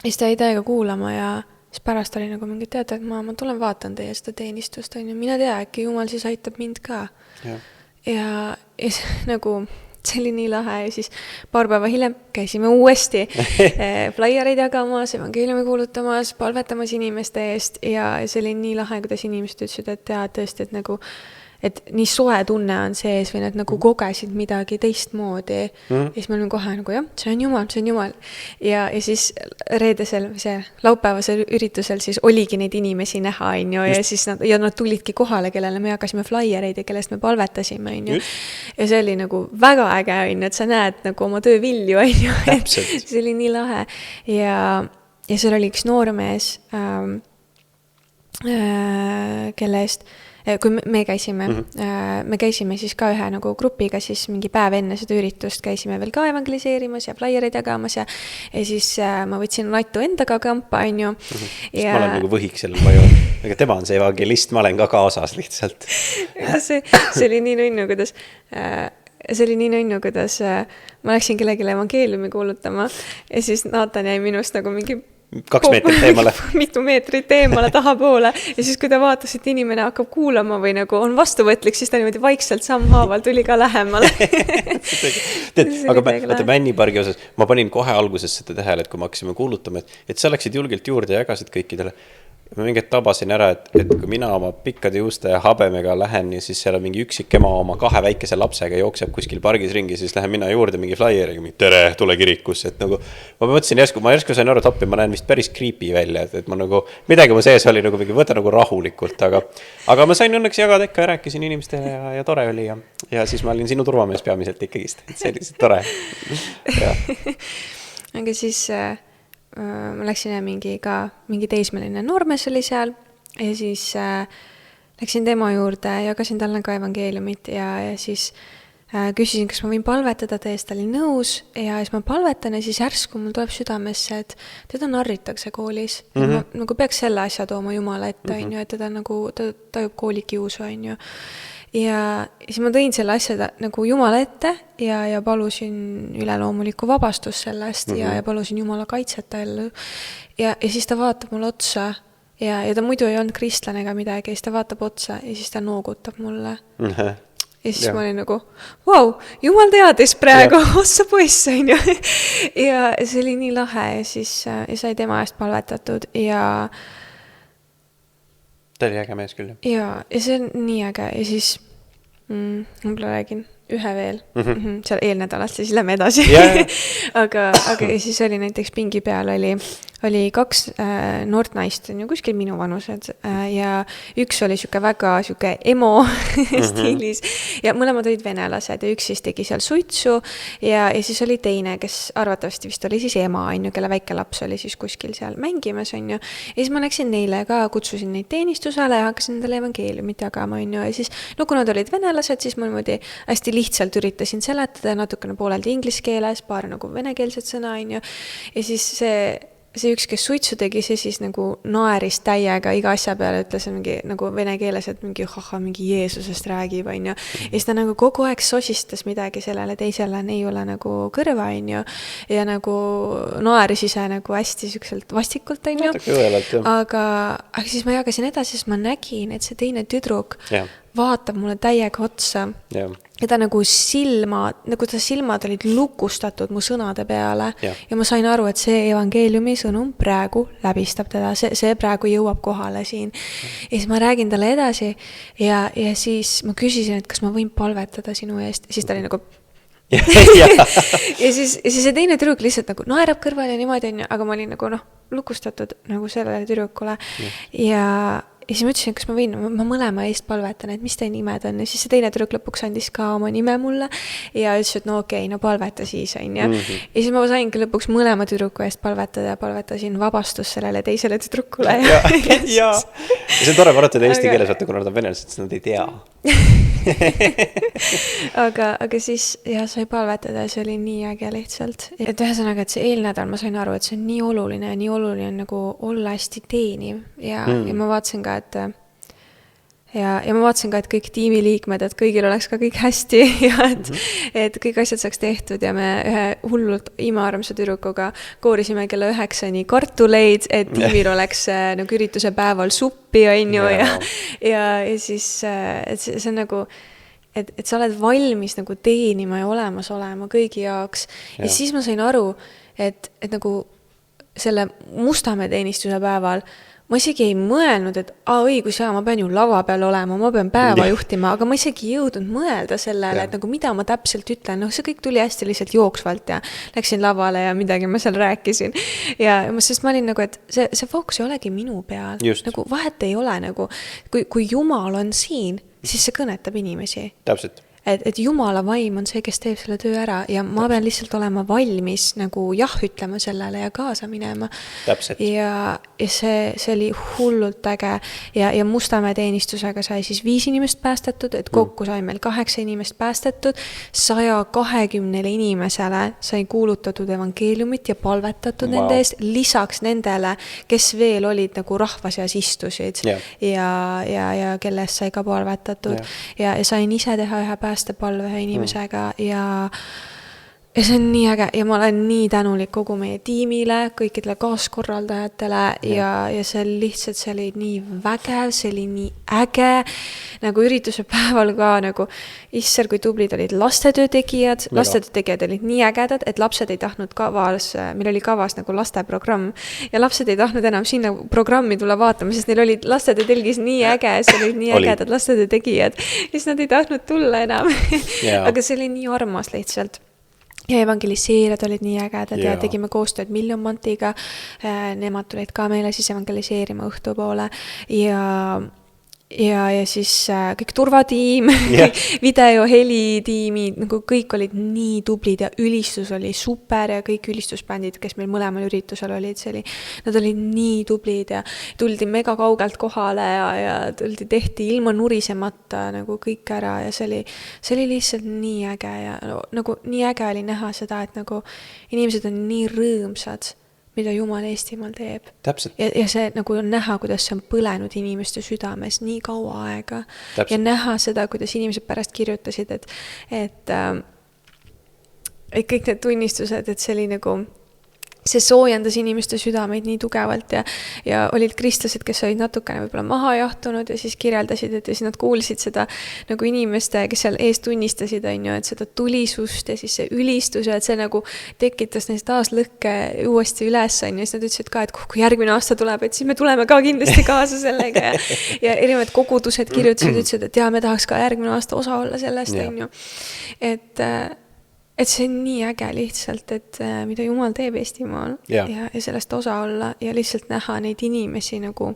siis ta jäi täiega kuulama ja siis pärast oli nagu mingi teada, et ma tulen vaatan teie seda teenistust, on ju, mina tea, äkki Jumal siis aitab mind ka. Ja nagu see oli nii lahe ja siis paar päeva hiljem käisime uuesti flaiereid jagamas, evangeeliumi kuulutamas, palvetamas inimeste eest ja see oli nii lahe, kuidas inimesed ütlesid, et tõesti, et nagu et nii soe tunne on sees või nad nagu kogesid midagi teistmoodi ja siis me olime kohe nagu jah, see on Jumal ja siis reedesel laupäevasel üritusel siis oligi neid inimesi näha, on ju, ja siis nad tulidki kohale, kellele me jagasime flaiereid ja kellest me palvetasime, on ju. Ja see oli nagu väga äge, on ju, et sa näed nagu oma töö vilju, on ju, et see oli nii lahe ja seal oli üks noormees kelle eest, kui me käisime, me käisime siis ka ühe nagu grupiga, siis mingi päev enne seda üritust käisime veel ka evangeliseerimas ja flaiereid jagamas ja siis ma võtsin Natu endaga kampa, on ju. Ma olen nagu võhik sellel vaju, aga tema on see evangelist, ma olen ka kaasas lihtsalt. see oli nii nunnu, kuidas ma läksin kellelegi evangeeliumi kuulutama ja siis Naatan jäi minust nagu mingi 2 meetrit eemale. Mitu meetrit eemale tahapoole ja siis, kui ta vaatas, et inimene hakkab kuulama või nagu on vastuvõtlik, siis ta niimoodi vaikselt sammhaaval tuli ka lähemale. Aga Männipargi osas ma panin kohe alguses seda tähele, et kui me hakkasime kuulutama, et sa läksid julgelt juurde ja jagasid kõikidele. Ma mingit tabasin ära, et kui mina oma pikkade juuste ja habemega lähen ja siis seal on mingi üksik ema oma 2 väikese lapsega jookseb kuskil pargis ringi, siis lähen mina juurde mingi flyeriga, tere, tule kirikusse, et nagu ma mõtlesin ma järsku sain aru, et appi, ma näen vist päris creepy välja, et ma nagu midagi mu sees oli nagu mingi võta nagu rahulikult, aga ma sain õnneks jagada ikka ja rääkisin inimestele ja tore oli ja siis ma olin sinu turvamees peamiselt ikkagist, et see oli lihtsalt tore. Aga siis ma läksin ja mingi teismeline noormees oli seal ja siis läksin tema juurde, jagasin talle ka evangeeliumit ja siis küsisin, kas ma võin palvetada, ta oli nõus ja siis ma palvetan ja siis järsku mul tuleb südamesse, et teda narritakse koolis. Ma nagu peaks selle asja tooma Jumala ette, on ju, et teda nagu, ta tajub koolikiusu, on ju. Ja siis ma tõin selle asja nagu Jumala ette ja palusin üleloomulikku vabastust sellest ja palusin Jumala kaitset talle. Ja siis ta vaatab mulle otsa ja ta muidu ei olnud kristlane ega midagi ja siis ta vaatab otsa ja siis ta noogutab mulle. Ja siis ma olin nagu, vau, Jumal teadis praegu, otsa poiss, on ju. Ja see oli nii lahe ja siis sai tema eest palvetatud ja ta oli äge mees küll. Ja see on nii äge ja siis ma räägin ühe veel seal eelnädalast ja siis lähme edasi. aga siis oli näiteks pingi peal oli 2 noort naist, on ju kuskil minu vanused ja üks oli väga emo stiilis ja mõlemad olid venelased ja üks siis tegi seal suitsu ja siis oli teine, kes arvatavasti vist oli siis ema, on ju, kelle väike laps oli siis kuskil seal mängimas, on ju. Ja siis ma läksin neile ka, kutsusin neid teenistusele ja hakkasin nendele evangeeliumit jagama, on ju. Ja siis, kui nad olid venelased, siis ma niimoodi hästi lihtsalt üritasin seletada natukene pooleldi inglise keeles, paar nagu venekeelset sõna, on ju. Ja siis see üks, kes suitsu tegi, see siis nagu naeris täiega iga asja peale, ütles mingi nagu vene keeles, et mingi Jeesusest räägib, on ju. Ja siis ta nagu kogu aeg sosistas midagi sellele teisele neiule nagu kõrva, on ju. Ja nagu naeris ise nagu hästi sükselt vastikult, on ju. Aga siis ma jagasin edasi, siis ma nägin, et see teine tüdruk vaatab mulle täiega otsa. Ja ta nagu ta silmad olid lukustatud mu sõnade peale ja ma sain aru, et see evangeeliumi sõnum praegu läbistab teda, see praegu jõuab kohale siin. Ja siis ma räägin talle edasi ja siis ma küsisin, et kas ma võin palvetada sinu eest ja siis ta oli nagu ja siis see teine tüdruk lihtsalt nagu naerab kõrval ja niimoodi on, aga ma olin nagu lukustatud nagu sellele tüdrukule ja siis ma ütlesin, kas ma võin, ma mõlema eest palvetan, et mis teie nimed on. Ja siis see teine tüdruk lõpuks andis ka oma nime mulle ja ütles, et okei, palveta siis on. Ja siis ma saingi lõpuks mõlema tüdruku eest palvetada ja palvetasin vabastust sellele teisele tüdrukule. Ja see on tore paratada eesti keeles, kuna nad on venelased, siis nad ei tea. aga siis sai palvetada ja see oli nii äge lihtsalt. Et ühesõnaga, et see eelnädal ma sain aru, et see on nii oluline nagu olla hästi teeniv ja ma vaatasin ka, ja ma vaatasin ka, et kõik tiimiliikmed, et kõigil oleks ka kõik hästi ja et kõik asjad saaks tehtud ja me ühe hullult imearmsa tüdrukuga koorisime kella 9 kartuleid, et tiimil oleks nagu ürituse päeval suppi, on ju, ja siis et see on nagu et sa oled valmis nagu teenima ja olemas olema kõigi jaoks ja siis ma sain aru, et nagu selle Mustamäe teenistuse päeval ma isegi ei mõelnud, et õigus, ma pean ju lava peal olema, ma pean päeva juhtima, aga ma isegi ei jõudnud mõelda sellele, et nagu mida ma täpselt ütlen. See kõik tuli hästi lihtsalt jooksvalt ja läksin lavale ja midagi ma seal rääkisin. Ja sest ma olin nagu, et see fookus ei olegi minu peal. Nagu vahet ei ole nagu, kui Jumal on siin, siis see kõnetab inimesi. Täpselt. et Jumala vaim on see, kes teeb selle töö ära ja ma pean lihtsalt olema valmis nagu jah ütlema sellele ja kaasa minema. Täpselt. Ja see oli hullult äge ja Mustamäe teenistusega sai siis 5 inimest päästetud, et kokku sai meil 8 inimest päästetud, 120 inimesele sai kuulutatud evangeeliumit ja palvetatud nende eest, lisaks nendele, kes veel olid nagu rahva seas istusid ja kellest sai ka palvetatud ja sain ise teha ühe päästepalve ühe inimesega ja see on nii äge ja ma olen nii tänulik kogu meie tiimile, kõikidele kaaskorraldajatele ja see lihtsalt, see oli nii vägev, see oli nii äge, nagu ürituse päeval ka nagu, issand, kui tublid olid lastetöö tegijad olid nii ägedad, et lapsed ei tahtnud kavas, meil oli kavas nagu lasteprogramm ja lapsed ei tahtnud enam sinna programmi tulla vaatama, sest neil olid lastetöö telgis nii äge, see olid nii ägedad lastetöö tegijad, siis nad ei tahtnud tulla enam, aga see oli nii armas lihtsalt. Ja evangeliseerijad olid nii ägedad ja tegime koostööd Million Mantiga. Nemad tulid ka meile siis evangeliseerima õhtupoole ja siis kõik turvatiim, video, helitiimi, nagu kõik olid nii tublid ja ülistus oli super ja kõik ülistusbändid, kes meil mõlemal üritusel olid, nad olid nii tublid ja tuldi mega kaugelt kohale ja tehti ilma nurisemata nagu kõik ära ja see oli lihtsalt nii äge ja nagu nii äge oli näha seda, et nagu inimesed on nii rõõmsad, mida Jumal Eestimaal teeb. Täpselt. Ja see nagu on näha, kuidas see on põlenud inimeste südames nii kaua aega. Täpselt. Ja näha seda, kuidas inimesed pärast kirjutasid, et kõik need tunnistused, et see oli nagu, see soojendas inimeste südameid nii tugevalt ja olid kristlased, kes olid natukene võib-olla maha jahtunud ja siis kirjeldasid, et ja siis nad kuulsid seda nagu inimeste, kes seal ees tunnistasid, et seda tulisust ja siis see ülistus ja et see nagu tekitas neist taas lõkke uuesti üles ja siis nad ütlesid ka, et kui järgmine aasta tuleb, et siis me tuleme ka kindlasti kaasa sellega ja erinevad kogudused kirjutasid, ütlesid, et me tahaks ka järgmine aasta osa olla sellest, et see on nii äge lihtsalt, et mida Jumal teeb Eestimaal ja sellest osa olla ja lihtsalt näha neid inimesi nagu,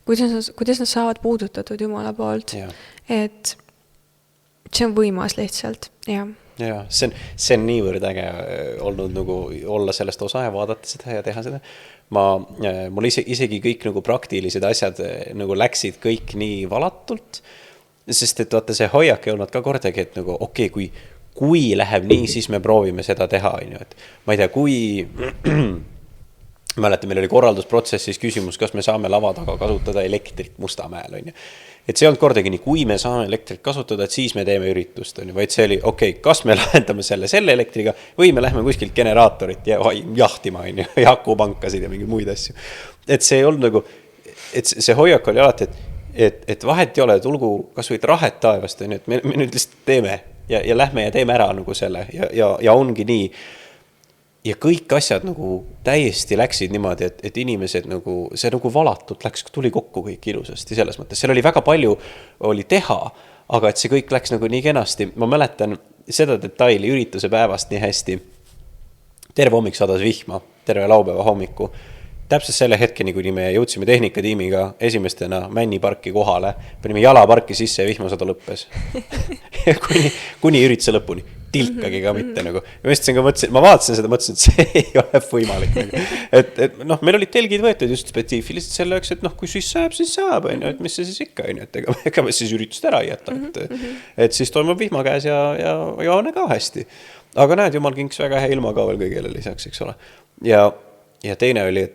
kuidas nad saavad puudutatud Jumala poolt. Et see on võimas lihtsalt, Ja, see on niivõrd äge olnud nagu olla sellest osa ja vaadata seda ja teha seda. Mul isegi kõik nagu praktilised asjad nagu läksid kõik nii valatult, sest et vaata see hoiak ei olnud ka kordagi, et nagu kui läheb nii, siis me proovime seda teha. Et ma ei tea, kui mäletan, meil oli korraldusprotsessis küsimus, kas me saame lava taga kasutada elektrit Mustamäel. Et see on kordagi nii, kui me saame elektrit kasutada, et siis me teeme üritust. Vaid see oli, kas me lahendame selle elektriga või me lähme kuskilt generaatorit jahtima ja akupankasid ja mingeid muid asju. Et see ei olnud nagu, et see hoiak oli alati, et vahet ei ole, tulgu kas või rahet taevast, et me nüüd lihtsalt teeme ja lähme ja teeme ära nagu selle ja ongi nii. Ja kõik asjad nagu täiesti läksid niimoodi, et inimesed nagu, see nagu valatult tuli kokku kõik ilusasti selles mõttes. Seal oli väga palju oli teha, aga et see kõik läks nagu nii kenasti. Ma mäletan seda detaili ürituse päevast nii hästi. Terve hommik sadas vihma, terve laupäeva hommiku. Täpselt selle hetkeni, kuni me jõudsime tehnikatiimiga esimestena Männiparki kohale, panime jalaparki sisse ja vihmasada lõppes. kuni ürituse lõpuni. Tilkagi ka mitte nagu. Ma vaatasin seda, mõtlesin, et see ei ole võimalik. Nagu. Et meil olid telgid võetud just spetsiifiliselt selleks, et kui siis saab, et mis see siis ikka, et ega me siis üritust ära ei jäta. Et siis toimub vihma käes ja on ka hästi. Aga näed, Jumal kinks väga hea ilma ka veel kõigele lisaks, eks ole. Ja teine oli,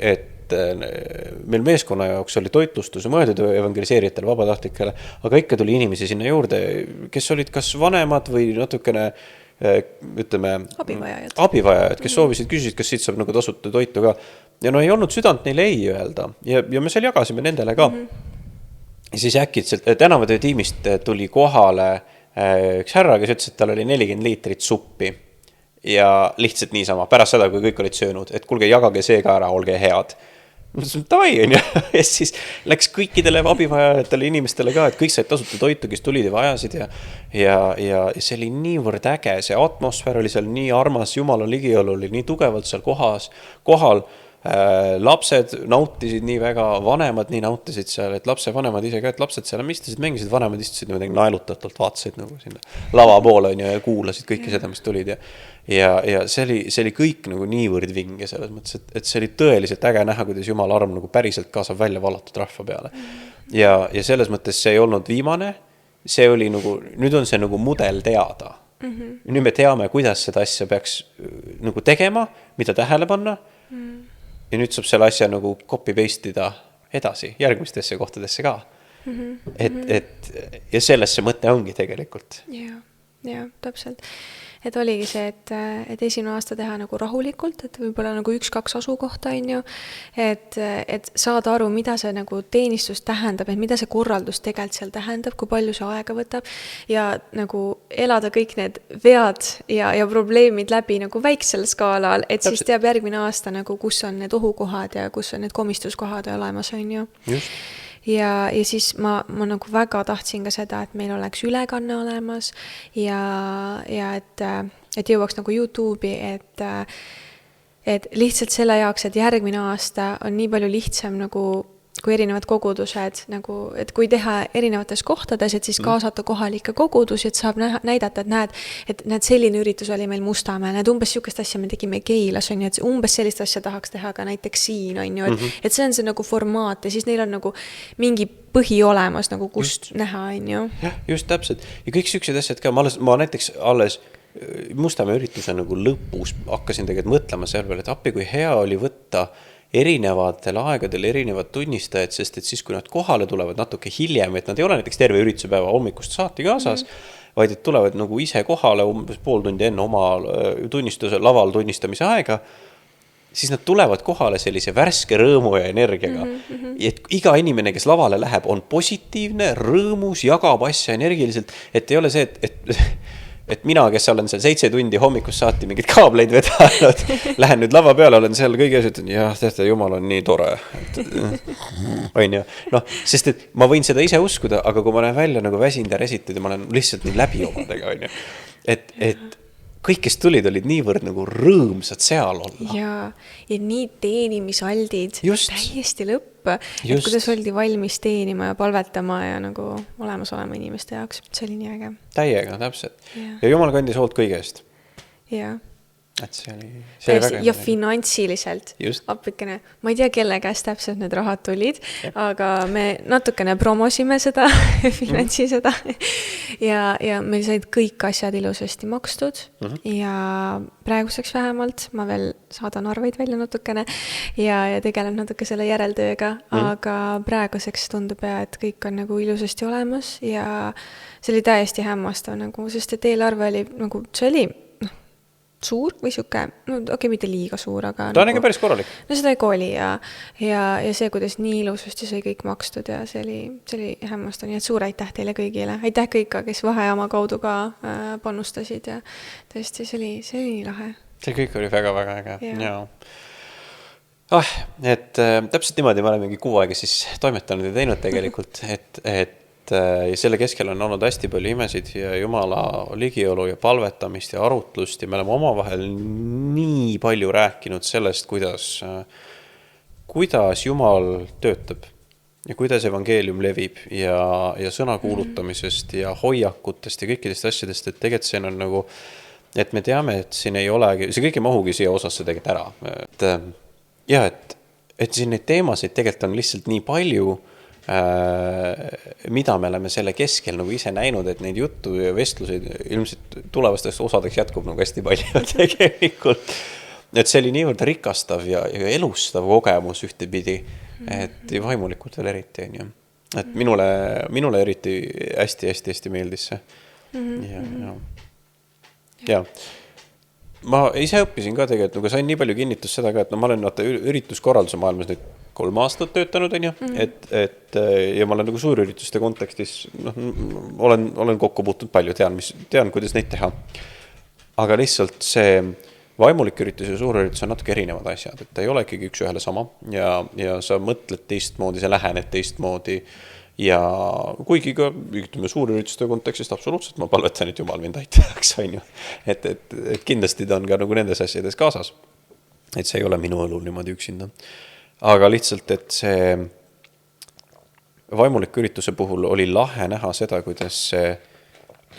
et meil meeskonna jaoks oli toitlustus mõeldud evangeliseerijatele, vabatahtlikele, aga ikka tuli inimesi sinna juurde, kes olid kas vanemad või natukene, ütleme, abivajajad, kes soovisid, küsisid, kas siit saab nagu tasuta toitu ka. Ja ei olnud südant neile ei öelda ja me seal jagasime nendele ka. Ja siis äkitselt tänavatöö tiimist tuli kohale üks härra, kes ütles, et tal oli 40 liitrit suppi. Ja lihtsalt niisama, pärast seda, kui kõik olid söönud, et kuulge, jagage see ka ära, olge head. Tavai, on ju. Ja siis läks kõikidele abivajajatele inimestele ka, et kõik said tasuta toitu, kes tulid ja vajasid ja see oli niivõrd äge, see atmosfäär oli seal nii armas, Jumala ligiolu oli nii tugevalt seal kohal. Lapsed nautisid nii väga, vanemad nii nautisid seal, et lapsevanemad ise ka, et lapsed seal istusid, mängisid, vanemad istusid niimoodi naelutatult, vaatasid nagu sinna lava poole ja kuulasid kõike seda, mis tulid ja see oli kõik nagu niivõrd vinge selles mõttes, et see oli tõeliselt äge näha, kuidas Jumala arm nagu päriselt kaasab välja valatud rahva peale. Ja selles mõttes see ei olnud viimane, see oli nagu, nüüd on see nagu mudel teada. Nüüd me teame, kuidas seda asja peaks nagu tegema, mida tähele panna ja nüüd saab selle asja nagu copy-paste'ida edasi järgmistesse kohtadesse ka. Ja selles see mõte ongi tegelikult. Ja, täpselt. Et oligi see, et esimene aasta teha nagu rahulikult, et võib-olla nagu 1-2 asukohta on ju, et saada aru, mida see nagu teenistus tähendab, et mida see korraldus tegelikult seal tähendab, kui palju see aega võtab ja nagu elada kõik need vead ja probleemid läbi nagu väiksel skaalal, et siis teab järgmine aasta nagu, kus on need ohukohad ja kus on need komistuskohad olemas on ju. Just. Ja siis ma nagu väga tahtsin ka seda, et meil oleks ülekanne olemas ja et jõuaks nagu YouTube'i, et lihtsalt selle jaoks, et järgmine aasta on nii palju lihtsam nagu kui erinevad kogudused, nagu, et kui teha erinevates kohtades, et siis kaasata kohalikke kogudusi, et saab näidata, et näed, selline üritus oli meil Mustamäel, näed umbes siukest asja me tegime Keilas, on ju, et umbes sellist asja tahaks teha ka näiteks siin, on ju, et see on see nagu formaat ja siis neil on nagu mingi põhi olemas, nagu kust näha, on ju. Jah, just täpselt. Ja kõik siuksed asjad ka, ma näiteks alles Mustamäe ürituse nagu lõpus hakkasin tegelikult mõtlema selle peale, et appi kui hea oli võtta erinevatel aegadel erinevad tunnistajad, sest et siis, kui nad kohale tulevad natuke hiljem, et nad ei ole näiteks terve ürituse päeva hommikust saati kaasas, vaid et tulevad nagu ise kohale umbes pool tundi enne oma laval tunnistamise aega, siis nad tulevad kohale sellise värske rõõmu ja energiaga. Et iga inimene, kes lavale läheb, on positiivne, rõõmus, jagab asja energiliselt, et ei ole see, et mina, kes olen seal 7 tundi hommikust saati mingid kaableid vedanud, lähen nüüd lava peale, olen seal kõige ees, ütlen, jah, teate, Jumal on nii tore. On ju? Noh, sest et ma võin seda ise uskuda, aga kui ma lähen välja nagu väsinud ja resitud ja ma olen lihtsalt nii läbi omadega, on ju. Et kõik, kes tulid, olid niivõrd nagu rõõmsad seal olla. Ja nii teenimisaldid, täiesti lõpp. Et kuidas oldi valmis teenima ja palvetama ja nagu olemas olema inimeste jaoks. See oli nii äge. Täiega, täpselt. Ja Jumal kandis hoolt kõige eest. Ja. Et see oli väga ja finantsiliselt appikene, ma ei tea, kelle käest täpselt need rahad tulid, aga me natukene promosime seda finantsi seda ja meil said kõik asjad ilusasti makstud ja praeguseks vähemalt ma veel saadan arveid välja natukene ja tegelen natuke selle järeltööga, aga praeguseks tundub et kõik on nagu ilusasti olemas ja see oli täiesti hämmastav nagu, sest et eelarve oli nagu, see oli suur või siuke, no okei, mitte liiga suur, aga ta on nagu, päris korralik. No seda oli ja see, kuidas nii ilusasti sai kõik makstud ja see oli hämmastav, nii et suur aitäh teile kõigile. Aitäh kõik, kes vahejaama kaudu ka panustasid ja tõesti, see oli lahe. See kõik oli väga-väga äge. Ja. Et täpselt niimoodi me olemegi 6 aega siis toimetanud ja teinud tegelikult, et ja selle keskel on olnud hästi palju imesid ja Jumala ligiolu ja palvetamist ja arutlust ja me oleme omavahel nii palju rääkinud sellest, kuidas Jumal töötab ja kuidas evangeelium levib ja sõna kuulutamisest ja hoiakutest ja kõikidest asjadest, et tegelikult siin on nagu, et me teame, et siin ei olegi, see kõik ei mahugi siia osasse tegelikult ära. Et siin neid teemasid tegelikult on lihtsalt nii palju, mida me oleme selle keskel nagu ise näinud, et neid juttu ja vestluseid ilmselt tulevasteks osadeks jätkub nagu hästi palju tegelikult. Et see oli niivõrd rikastav ja elustav kogemus ühtepidi, et vaimulikult veel eriti on ju. Et minule eriti hästi meeldis see. Ja ma ise õppisin ka tegelikult, nagu sain nii palju kinnitust seda ka, et ma olen ürituskorralduse maailmas nüüd 3 aastat töötanud, on ju, ja ma olen nagu suurürituste kontekstis, olen kokku puutud palju, tean, kuidas neid teha. Aga lihtsalt see vaimulik üritus ja suurüritus on natuke erinevad asjad, et ta ei ole ikkagi üks ühele sama ja sa mõtled teistmoodi, sa lähened teistmoodi ja kuigi ka ütleme suurürituste kontekstist absoluutselt ma palvetan, et Jumal mind aitaks, on ju. Et kindlasti ta on ka nagu nendes asjades kaasas. et see ei ole minu õlul niimoodi üksinda. Aga lihtsalt, et see vaimuliku ürituse puhul oli lahe näha seda, kuidas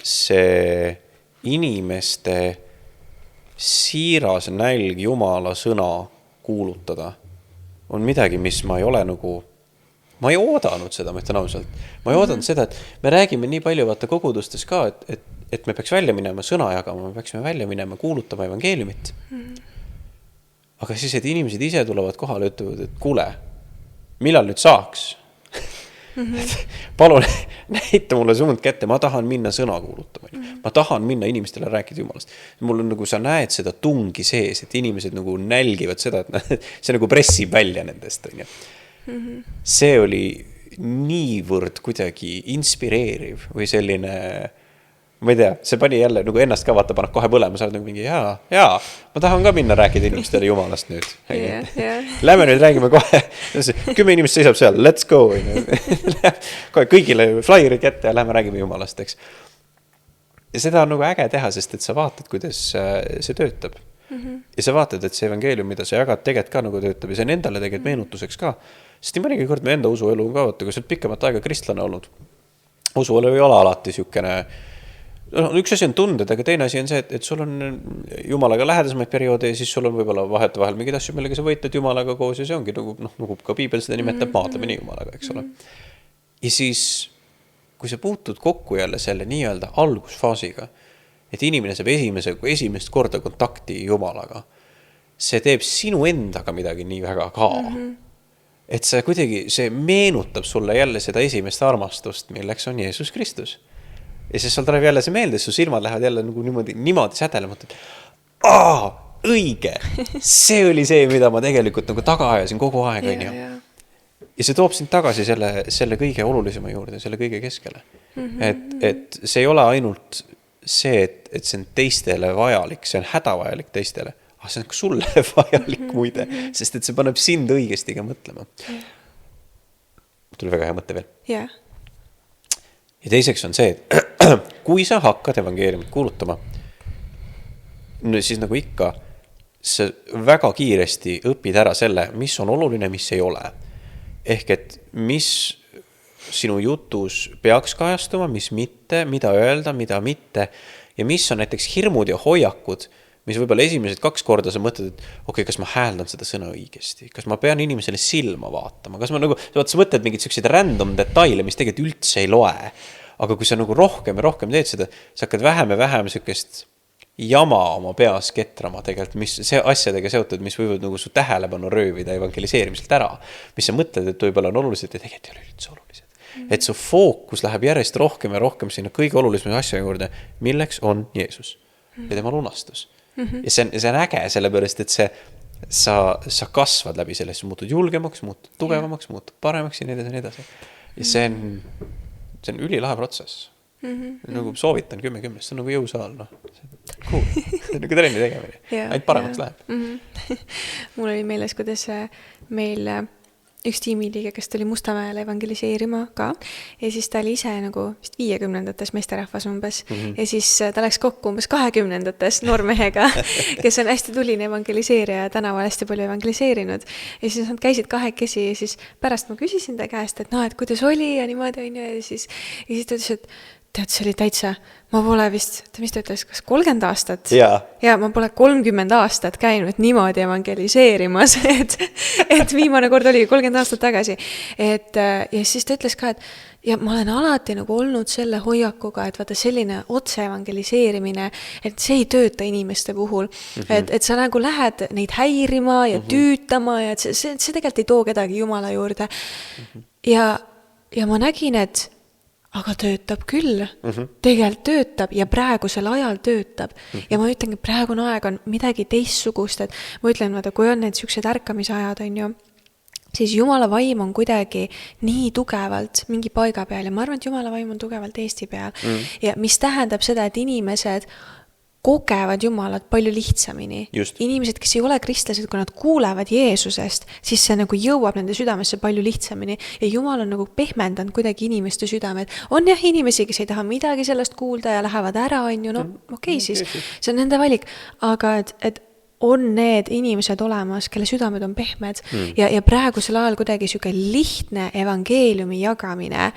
see inimeste siiras nälg Jumala sõna kuulutada on midagi, mis ma ei ole nagu, ma ei oodanud seda, ma ütlen ausalt. Ma ei oodanud seda, et me räägime nii palju vaata kogudustes ka, et me peaks välja minema sõna jagama, me peaksime välja minema kuulutama evangeeliumit. Aga siis, et inimesed ise tulevad kohale ja ütlevad, et kuule, millal nüüd saaks? Palun näita mulle suund kätte, ma tahan minna sõna kuulutama. Ma tahan minna inimestele rääkida Jumalast. Mul on nagu, sa näed seda tungi sees, et inimesed nagu nälgivad seda, et see nagu pressib välja nendest. See oli niivõrd kuidagi inspireeriv või selline, ma ei tea, see pani jälle nagu ennast ka vaata, paneb kohe põlema, sa oled nagu mingi, jaa, ma tahan ka minna rääkida inimestele Jumalast nüüd. Lähme nüüd räägime kohe, 10 inimest seisab seal, let's go. Kohe kõigile flyerid kätte ja lähme räägime Jumalast, eks. Ja seda on nagu äge teha, sest et sa vaatad, kuidas see töötab. Ja sa vaatad, et see evangeelium, mida sa jagad, tegelikult ka nagu töötab ja see on endale tegelikult meenutuseks ka. Sest nii mõnegi kord me enda usuelu on ka, vaata, kui sa oled pikemat aega kristlane olnud. Usuelu ei ole alati siukene. Üks asi on tunded, aga teine asi on see, et sul on Jumalaga lähedasemaid perioode ja siis sul on võib-olla vahet vahel mingid asju, millega sa võitled Jumalaga koos ja see ongi nagu ka Piibel seda nimetab maadlemine Jumalaga, eks ole. Ja siis, kui sa puutud kokku jälle selle nii-öelda algusfaasiga, et inimene saab esimest korda kontakti Jumalaga, see teeb sinu endaga midagi nii väga ka. Et see kuidagi, see meenutab sulle jälle seda esimest armastust, milleks on Jeesus Kristus. Ja siis sul tuleb jälle see meelde, su silmad lähevad jälle nagu niimoodi sädelema, et õige, see oli see, mida ma tegelikult nagu taga ajasin kogu aeg. Ja see toob sind tagasi selle kõige olulisema juurde, selle kõige keskele. Et see ei ole ainult see, et see on teistele vajalik, see on hädavajalik teistele, aga see on ka sulle vajalik muide, sest et see paneb sind õigesti ka mõtlema. Tuli väga hea mõte veel. Jah. Ja teiseks on see, et kui sa hakkad evangeeliumit kuulutama, siis nagu ikka, sa väga kiiresti õpid ära selle, mis on oluline, mis ei ole. Ehk et mis sinu jutus peaks kajastuma, mis mitte, mida öelda, mida mitte ja mis on näiteks hirmud ja hoiakud, mis võib-olla esimesed 2 korda sa mõtled, et okei, kas ma hääldan seda sõna õigesti, kas ma pean inimesele silma vaatama, kas ma nagu, sa mõtled mingid sellised random detaile, mis tegelikult üldse ei loe, aga kui sa nagu rohkem ja rohkem teed seda, sa hakkad vähem ja vähem sellist jama oma peas ketrama tegelikult, mis see asjadega seotud, mis võivad nagu su tähelepanu röövida evangeliseerimiselt ära, mis sa mõtled, et võib-olla on olulised ja tegelikult ei ole üldse olulised. Et su fookus läheb järjest rohkem ja rohkem sinna kõige olulisema asja juurde, milleks on Jeesus ja tema lunastus. Ja see on äge, sellepärast, et sa kasvad läbi sellest, muutud julgemaks, muutud tugevamaks, muutud paremaks ja nii edasi. Ja see on ülilahe protsess. Nagu soovitan 10-10, see on nagu jõusaal. Cool. See on nagu trenni tegemine. Ainult paremaks läheb. Mul oli meeles, kuidas meil üks tiimiliige, kes tuli Mustamäele evangeliseerima ka ja siis ta oli ise nagu vist 50-ndates meesterahvas umbes ja siis ta läks kokku umbes 20-ndates noormehega, kes on hästi tuline evangeliseerija ja tänaval hästi palju evangeliseerinud ja siis nad käisid kahekesi ja siis pärast ma küsisin ta käest, et et kuidas oli ja niimoodi on ja siis ta ütles, et tead, see oli täitsa, ma pole vist, mis ta ütles, kas 30 aastat? Ja ma pole 30 aastat käinud niimoodi evangeliseerimas, et viimane kord oli 30 aastat tagasi. Ja siis ta ütles ka, et ja ma olen alati nagu olnud selle hoiakuga, et vaata selline otse evangeliseerimine, et see ei tööta inimeste puhul. Et sa nagu lähed neid häirima ja tüütama ja see tegelikult ei too kedagi Jumala juurde. Ja ma nägin, et aga töötab küll, tegelikult töötab ja praegusel ajal töötab. Ja ma ütlen, et praegune aeg on midagi teistsugust, et ma ütlen, kui on need siuksed ärkamisajad, on ju, siis Jumala vaim on kuidagi nii tugevalt mingi paiga peal ja ma arvan, et Jumala vaim on tugevalt Eesti peal. Ja mis tähendab seda, et inimesed kogevad Jumalat palju lihtsamini. Just. Inimesed, kes ei ole kristlased, kui nad kuulevad Jeesusest, siis see nagu jõuab nende südamesse palju lihtsamini ja Jumal on nagu pehmendanud kuidagi inimeste südamed. On jah inimesi, kes ei taha midagi sellest kuulda ja lähevad ära, on ju, okei, siis see on nende valik. Aga et on need inimesed olemas, kelle südamed on pehmed ja praegusel ajal kuidagi siuke lihtne evangeeliumi jagamine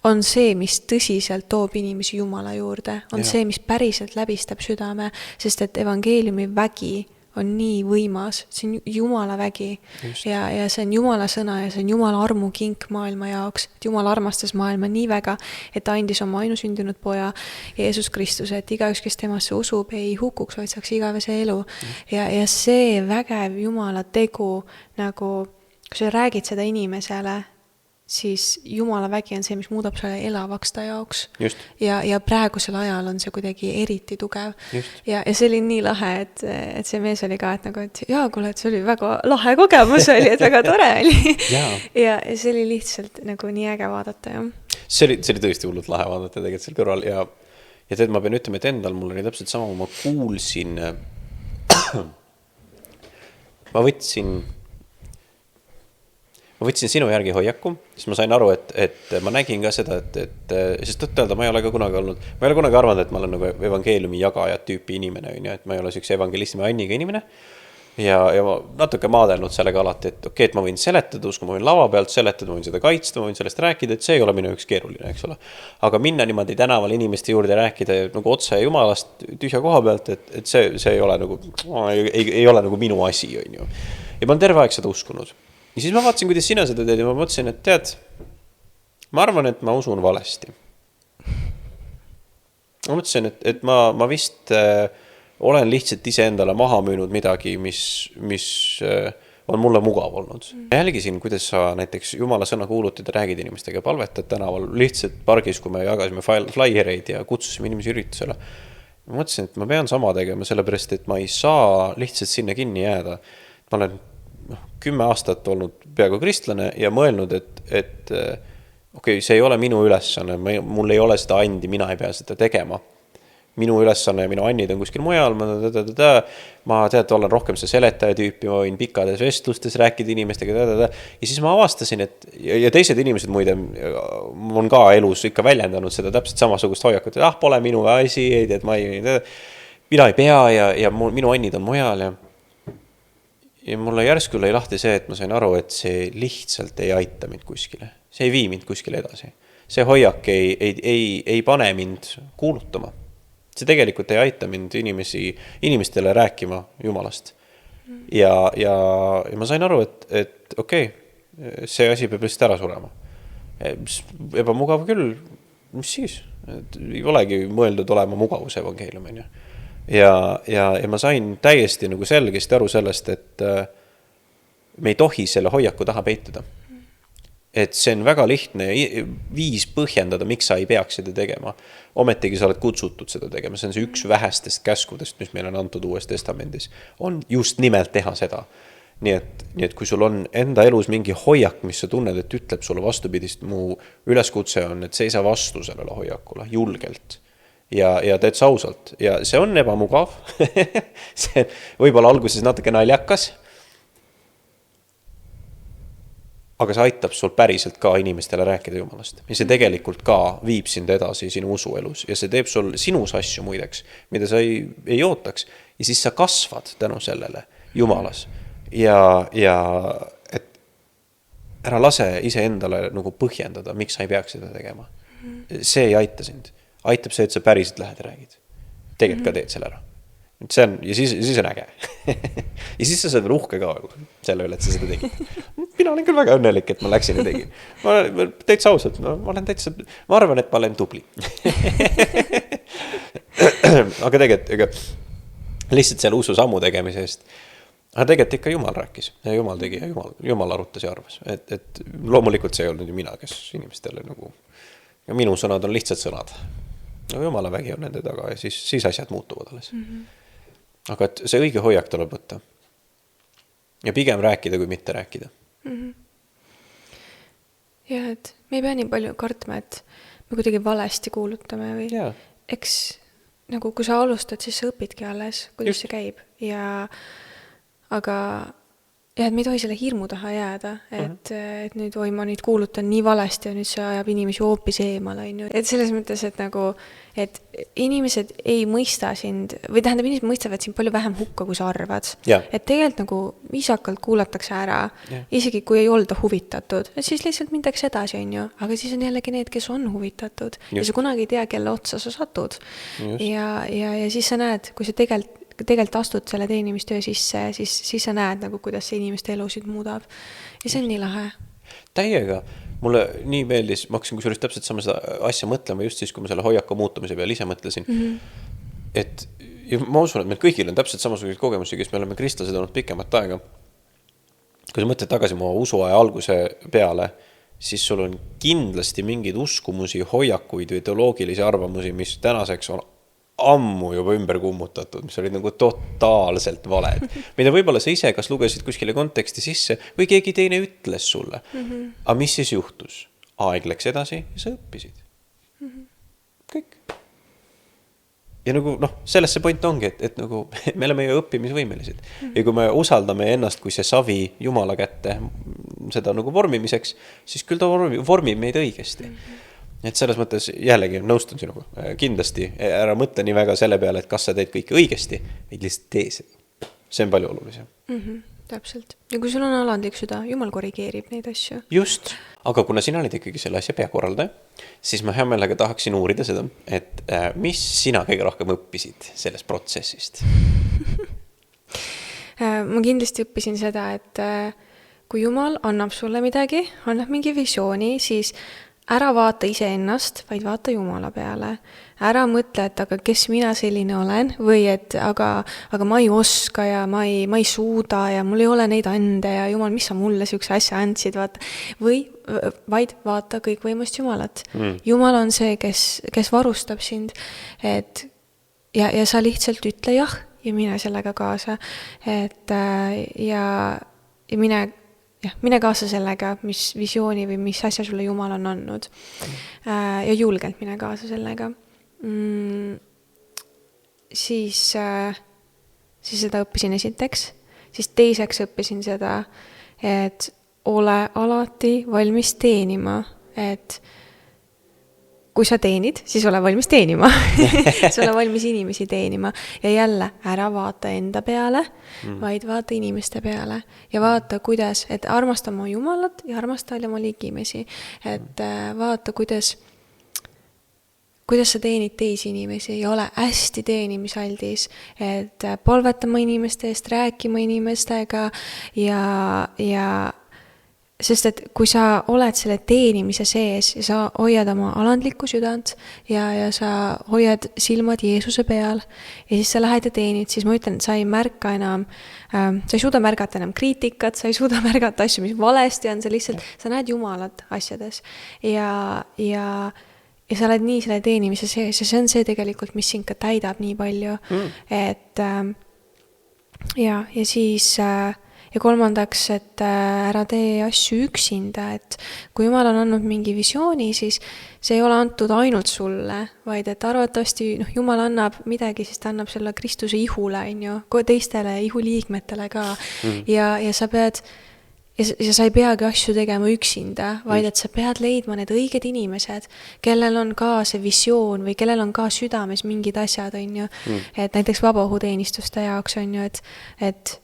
on see, mis tõsiselt toob inimesi Jumala juurde, on see, mis päriselt läbistab südame, sest et evangeeliumi vägi on nii võimas, see on Jumala vägi ja see on Jumala sõna ja see on Jumala armukink maailma jaoks, et Jumal armastas maailma nii väga, et andis oma ainusündinud poja Jeesus Kristuse, et igaüks, kes temasse usub, ei hukuks, vaid saaks igavese elu. Ja see vägev Jumala tegu, nagu kui sa räägid seda inimesele, siis Jumala vägi on see, mis muudab selle elavaks ta jaoks. Ja praegusel ajal on see kuidagi eriti tugev. Ja see oli nii lahe, et see mees oli ka, et nagu, et jaa, kuule, et see oli väga lahe kogemus oli, et väga tore oli. ja see oli lihtsalt nagu nii äge vaadata. Ja. See oli tõesti hullult lahe vaadata tegelikult seal kõrval ja tead, ma pean ütlema, et endal mul oli täpselt sama, ma kuulsin ma võtsin sinu järgi hoiaku, siis ma sain aru, et ma nägin ka seda, et sest tõtt-öelda ma ei ole ka kunagi arvanud, et ma olen nagu evangeeliumi jagaja tüüpi inimene, et ma ei ole selline evangelismi anniga inimene ja ma natuke maadelnud sellega alati, et okei, et ma võin seletada, ma võin lava pealt seletada, ma võin seda kaitsta, ma võin sellest rääkida, et see ei ole minu üks keeruline, eks ole. Aga minna niimoodi tänaval inimeste juurde rääkida nagu otse Jumalast tühja koha pealt, et see ei ole nagu, ei ole nagu minu asi, on ju. Ja ma olen terve aeg seda uskunud. Ja siis ma vaatasin, kuidas sina seda teed ja ma mõtlesin, et tead, ma arvan, et ma usun valesti. Ma mõtlesin, et ma vist olen lihtsalt iseendale maha müünud midagi, mis on mulle mugav olnud. Jälgisin, kuidas sa näiteks Jumala sõna kuulutad ja räägid inimestega palvetad tänaval lihtsalt pargis, kui me jagasime flyereid ja kutsusime inimesi üritusele. Ma mõtlesin, et ma pean sama tegema, sellepärast, et ma ei saa lihtsalt sinna kinni jääda. Ma olen 10 aastat olnud peaaegu kristlane ja mõelnud, et okei, see ei ole minu ülesanne, mul ei ole seda andi, mina ei pea seda tegema. Minu ülesanne ja minu annid on kuskil mujal, ma tead, olen rohkem see seletaja tüüpi, ma võin pikkades vestlustes rääkida inimestega, ja siis ma avastasin, et ja teised inimesed muide on ka elus ikka väljendanud seda täpselt samasugust hoiakut, et pole minu asi, et mina ei pea ja minu annid on mujal ja mulle järsku lõi lahti see, et ma sain aru, et see lihtsalt ei aita mind kuskile. See ei vii mind kuskile edasi. See hoiak ei pane mind kuulutama. See tegelikult ei aita mind inimestele rääkima Jumalast. Ja ma sain aru, et okei, see asi peab lihtsalt ära surema. Ebamugav küll, mis siis? Ei olegi mõeldud olema mugavus evangeelium, ja ma sain täiesti nagu selgesti aru sellest, et me ei tohi selle hoiaku taha peituda. Et see on väga lihtne viis põhjendada, miks sa ei peaks seda tegema. Ometigi sa oled kutsutud seda tegema. See on see üks vähestest käskudest, mis meil on antud Uues Testamendis. On just nimelt teha seda. Nii et kui sul on enda elus mingi hoiak, mis sa tunned, et ütleb sulle vastupidist, mu üleskutse on, et seisa vastu sellele hoiakule julgelt. Ja teed sausalt. Ja see on ebamugav. See võib-olla alguses natuke naljakas. Aga see aitab sul päriselt ka inimestele rääkida Jumalast. Ja see tegelikult ka viib sind edasi sinu usuelus. Ja see teeb sul sinus asju muideks, mida sa ei ootaks. Ja siis sa kasvad tänu sellele Jumalas. Ja et ära lase ise endale nagu põhjendada, miks sa ei peaks seda tegema. See ei aita sind. Aitab see, et sa päriselt lähed ja räägid. Tegelikult ka teed selle ära. See on, ja siis on äge. Ja siis sa saad veel uhke ka selle üle, et sa seda tegid. Mina olen küll väga õnnelik, et ma läksin ja tegin. Ma täitsa ausalt, ma arvan, et ma olen tubli. Aga tegelikult, lihtsalt selle usu sammu tegemise eest. Aga tegelikult ikka Jumal rääkis. Ja Jumal tegi ja Jumal arutas ja arvas. Et loomulikult see ei olnud ju mina, kes inimestele nagu... Ja minu sõnad on lihtsalt sõnad. No Jumala vägi on nende taga ja siis asjad muutuvad alles. Aga et see õige hoiak tuleb võtta. Ja pigem rääkida, kui mitte rääkida. Ja, et me ei pea nii palju kartma, et me kuidagi valesti kuulutame või eks nagu kui sa alustad, siis sa õpidki alles, kuidas see käib. Aga ja et me ei tohi selle hirmu taha jääda, et nüüd ma nüüd kuulutan nii valesti ja nüüd see ajab inimesi hoopis eemale, on ju. Et selles mõttes, et nagu, et inimesed ei mõista sind, või tähendab, inimesed mõistavad sind palju vähem hukka, kui sa arvad. Et tegelikult nagu viisakalt kuulatakse ära, isegi kui ei olda huvitatud, et siis lihtsalt mindakse edasi, on ju. Aga siis on jällegi need, kes on huvitatud. Ja sa kunagi ei tea, kelle otsa sa satud. Ja siis sa näed, kui sa tegelikult astud selle teenimistöö sisse, siis sa näed nagu, kuidas see inimeste elusid muudab. Ja see on nii lahe. Täiega. Mulle nii meeldis, ma hakkasin kusjuures täpselt sama asja mõtlema just siis, kui ma selle hoiaku muutumise peale ise mõtlesin. Et ja ma usun, et meil kõigil on täpselt samasugused kogemusi, kes me oleme kristlased olnud pikemat aega. Kui sa mõtled tagasi mu usuaja alguse peale, siis sul on kindlasti mingeid uskumusi, hoiakuid või teoloogilisi arvamusi, mis tänaseks on ammu juba ümber kummutatud, mis olid nagu totaalselt valed. Mida võib-olla sa ise kas lugesid kuskile konteksti sisse või keegi teine ütles sulle. Aga mis siis juhtus? Aeg läks edasi ja sa õppisid. Kõik. Ja nagu, selles see point ongi, et nagu me oleme ju õppimisvõimelised. Ja kui me usaldame ennast kui see savi Jumala kätte seda nagu vormimiseks, siis küll ta vormib meid õigesti. Et selles mõttes jällegi nõustun sinuga. Kindlasti ära mõtle nii väga selle peale, et kas sa teed kõike õigesti, vaid lihtsalt tee seda. See on palju olulisem. Täpselt. Ja kui sul on alandlik süda, Jumal korrigeerib neid asju. Just. Aga kuna sina olid ikkagi selle asja peakorraldaja, siis ma hea meelega tahaksin uurida seda, et mis sina kõige rohkem õppisid sellest protsessist? Ma kindlasti õppisin seda, et kui Jumal annab sulle midagi, annab mingi visiooni, siis ära vaata ise ennast, vaid vaata Jumala peale. Ära mõtle, et aga kes mina selline olen või et aga ma ei oska ja ma ei suuda ja mul ei ole neid ande ja Jumal, mis sa mulle sihukese asja andsid, vaata. Vaid vaata kõikvõimust Jumalat. Jumal on see, kes varustab sind, et ja sa lihtsalt ütle jah ja mine sellega kaasa, et ja mine kaasa sellega, mis visiooni või mis asja sulle Jumal on andnud. Ja julgelt mine kaasa sellega. Siis seda õppisin esiteks. Siis teiseks õppisin seda, et ole alati valmis teenima. Et kui sa teenid, siis ole valmis teenima. Sa ole valmis inimesi teenima. Ja jälle, ära vaata enda peale, vaid vaata inimeste peale. Ja vaata, kuidas, et armasta oma Jumalat ja armasta oma ligimesi. Et vaata, kuidas sa teenid teisi inimesi ja ole hästi teenimisaltis. Et palvetama inimeste eest, rääkima inimestega ja sest et kui sa oled selle teenimise sees ja sa hoiad oma alandlikku südant ja sa hoiad silmad Jeesuse peal ja siis sa lähed ja teenid, siis ma ütlen, et sa ei märka enam, sa ei suuda märgata enam kriitikat, sa ei suuda märgata asju, mis valesti on, sa näed Jumalat asjades ja sa oled nii selle teenimise sees ja see on see tegelikult, mis sind ka täidab nii palju, et ja siis ja kolmandaks, et ära tee asju üksinda, et kui Jumal on andnud mingi visiooni, siis see ei ole antud ainult sulle, vaid et arvatavasti Jumal annab midagi, siis ta annab selle Kristuse ihule, teistele ihuliikmetele ka. Ja sa pead, ja sa ei peagi asju tegema üksinda, vaid et sa pead leidma need õiged inimesed, kellel on ka see visioon või kellel on ka südames mingid asjad, et näiteks vabaõhuteenistuste jaoks on ju, et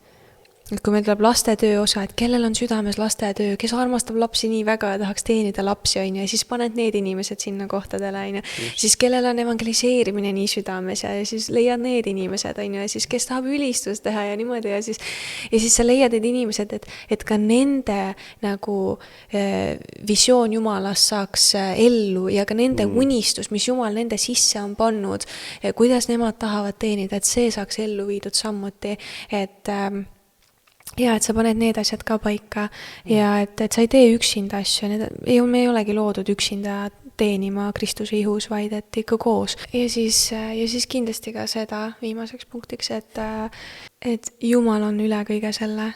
kui meil tuleb lastetöö osa, et kellel on südames lastetöö, kes armastab lapsi nii väga ja tahaks teenida lapsi, ja siis paned need inimesed sinna kohtadele, siis kellel on evangeliseerimine nii südames ja siis leiad need inimesed, ja siis kes tahab ülistust teha ja niimoodi ja siis sa leiad need inimesed, et ka nende nagu visioon Jumalast saaks ellu ja ka nende unistus, mis Jumal nende sisse on pannud, kuidas nemad tahavad teenida, et see saaks ellu viidud samuti, et sa paned need asjad ka paika ja et sa ei tee üksinda asju, me ei olegi loodud üksinda teenima Kristuse ihus, vaid et ikka koos. Ja siis kindlasti ka seda viimaseks punktiks, et Jumal on üle kõige selle,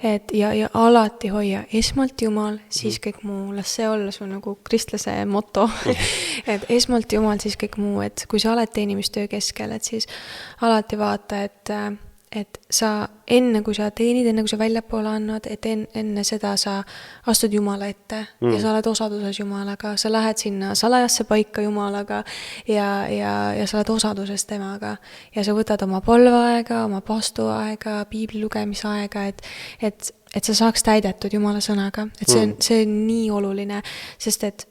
et ja alati hoia esmalt Jumal, siis kõik muu, las see olla su nagu kristlase moto, et esmalt Jumal, siis kõik muu, et kui sa oled teenimistöö keskel, et siis alati vaata, et sa enne, kui sa teenid, enne kui sa väljapoole annad, et enne seda sa astud Jumala ette ja sa oled osaduses Jumalaga, sa lähed sinna salajasse paika Jumalaga ja sa oled osaduses temaga. Ja sa võtad oma palveaega, oma pastuaega, piibli lugemisaega, et sa saaks täidetud Jumala sõnaga. Et see on nii oluline, sest et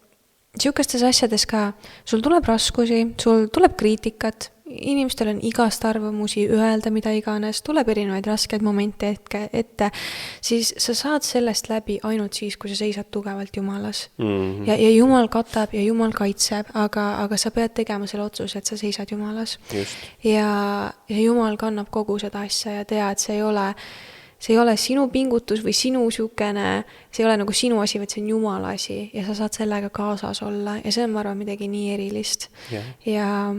sihukestes asjades ka, sul tuleb raskusi, sul tuleb kriitikat, inimestel on igast arvamusi öelda, mida iganes, tuleb erinevaid raskeid momente ette, siis sa saad sellest läbi ainult siis, kui sa seisad tugevalt Jumalas. Ja Jumal katab ja Jumal kaitseb, aga sa pead tegema selle otsuse, et sa seisad Jumalas. Ja Jumal kannab kogu seda asja ja tea, et see ei ole sinu pingutus või sinu siukene, see ei ole nagu sinu asi, vaid see on Jumala asi ja sa saad sellega kaasas olla ja see on, ma arvan, midagi nii erilist. Ja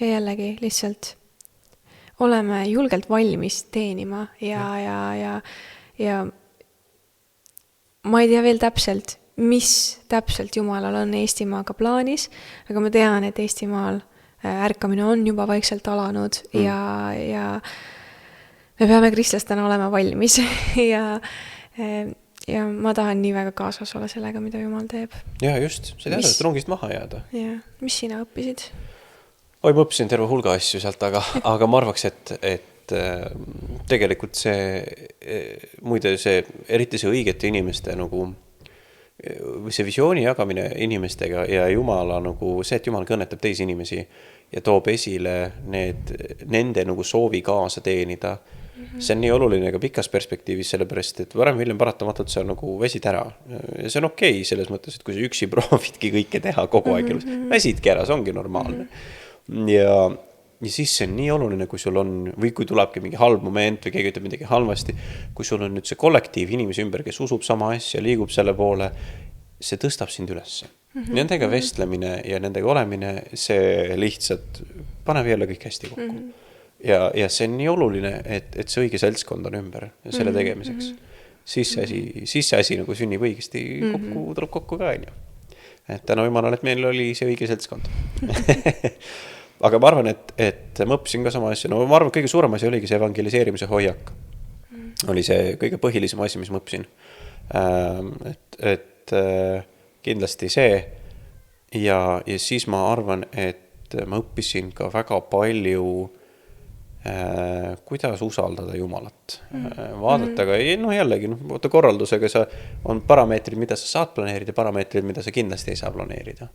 jällegi lihtsalt oleme julgelt valmis teenima ja ma ei tea veel täpselt, mis täpselt Jumalal on Eestimaaga plaanis, aga ma tean, et Eestimaal ärkamine on juba vaikselt alanud ja me peame kristlastena olema valmis ja ma tahan nii väga kaasas olla sellega, mida Jumal teeb. Ja just, see teadab, et rongist maha jääda. Ja, mis sina õppisid? Oi, ma õppisin terve hulga asju sealt, aga ma arvaks, et tegelikult muide eriti see õigete inimeste nagu, see visiooni jagamine inimestega ja Jumala nagu see, et Jumal kõnetab teisi inimesi ja toob esile nende nagu soovi kaasa teenida. See on nii oluline ka pikas perspektiivis, sellepärast, et varem hiljem paratamatult see on nagu väsid ära. Ja see on okei selles mõttes, et kui sa üksi proovidki kõike teha kogu aeg, väsidki ära, see ongi normaalne. Ja siis see on nii oluline, kui sul on, või kui tulebki mingi halb moment või keegi ütleb midagi halvasti, kui sul on nüüd see kollektiiv inimesi ümber, kes usub sama asja, liigub selle poole, see tõstab sind üles. Nendega vestlemine ja nendega olemine, see lihtsalt paneb jälle kõik hästi kokku. Ja see on nii oluline, et see õige seltskond on ümber selle tegemiseks. Siis see asi nagu sünnib õigesti kokku, tuleb kokku ka, et täna Jumalale, et meil oli see õige seltskond. Aga ma arvan, et ma õppisin ka sama asja. No ma arvan, kõige suurem asi oligi see evangeliseerimise hoiak. Oli see kõige põhilisem asi, mis ma õppisin. Et kindlasti see. Ja siis ma arvan, et ma õppisin ka väga palju kuidas usaldada Jumalat. Vaadata ka, jällegi, korraldusega on parameetrid, mida sa saad planeerida, parameetrid, mida sa kindlasti ei saa planeerida.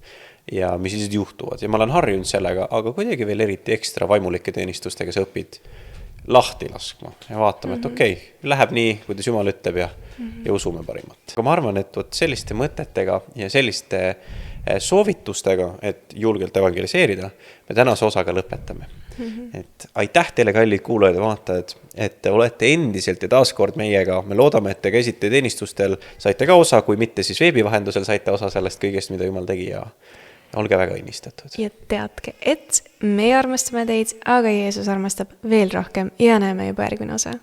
Ja mis siis juhtuvad. Ja ma olen harjunud sellega, aga kuidagi veel eriti ekstra vaimulike teenistustega sa õpid lahti laskma ja vaatame, et okei, läheb nii, kuidas Jumal ütleb ja usume parimat. Aga ma arvan, et selliste mõtetega ja selliste soovitustega, et julgelt evangeliseerida, me tänase osaga lõpetame. Et aitäh teile, kallid kuulajad ja vaatajad, et te olete endiselt ja taaskord meiega. Me loodame, et te käisite teenistustel, saite ka osa, kui mitte siis veebi vahendusel saite osa sellest kõigest, mida Jumal tegi ja olge väga õnnistatud. Ja teadke, et me armastame teid, aga Jeesus armastab veel rohkem ja näeme juba järgmine osa.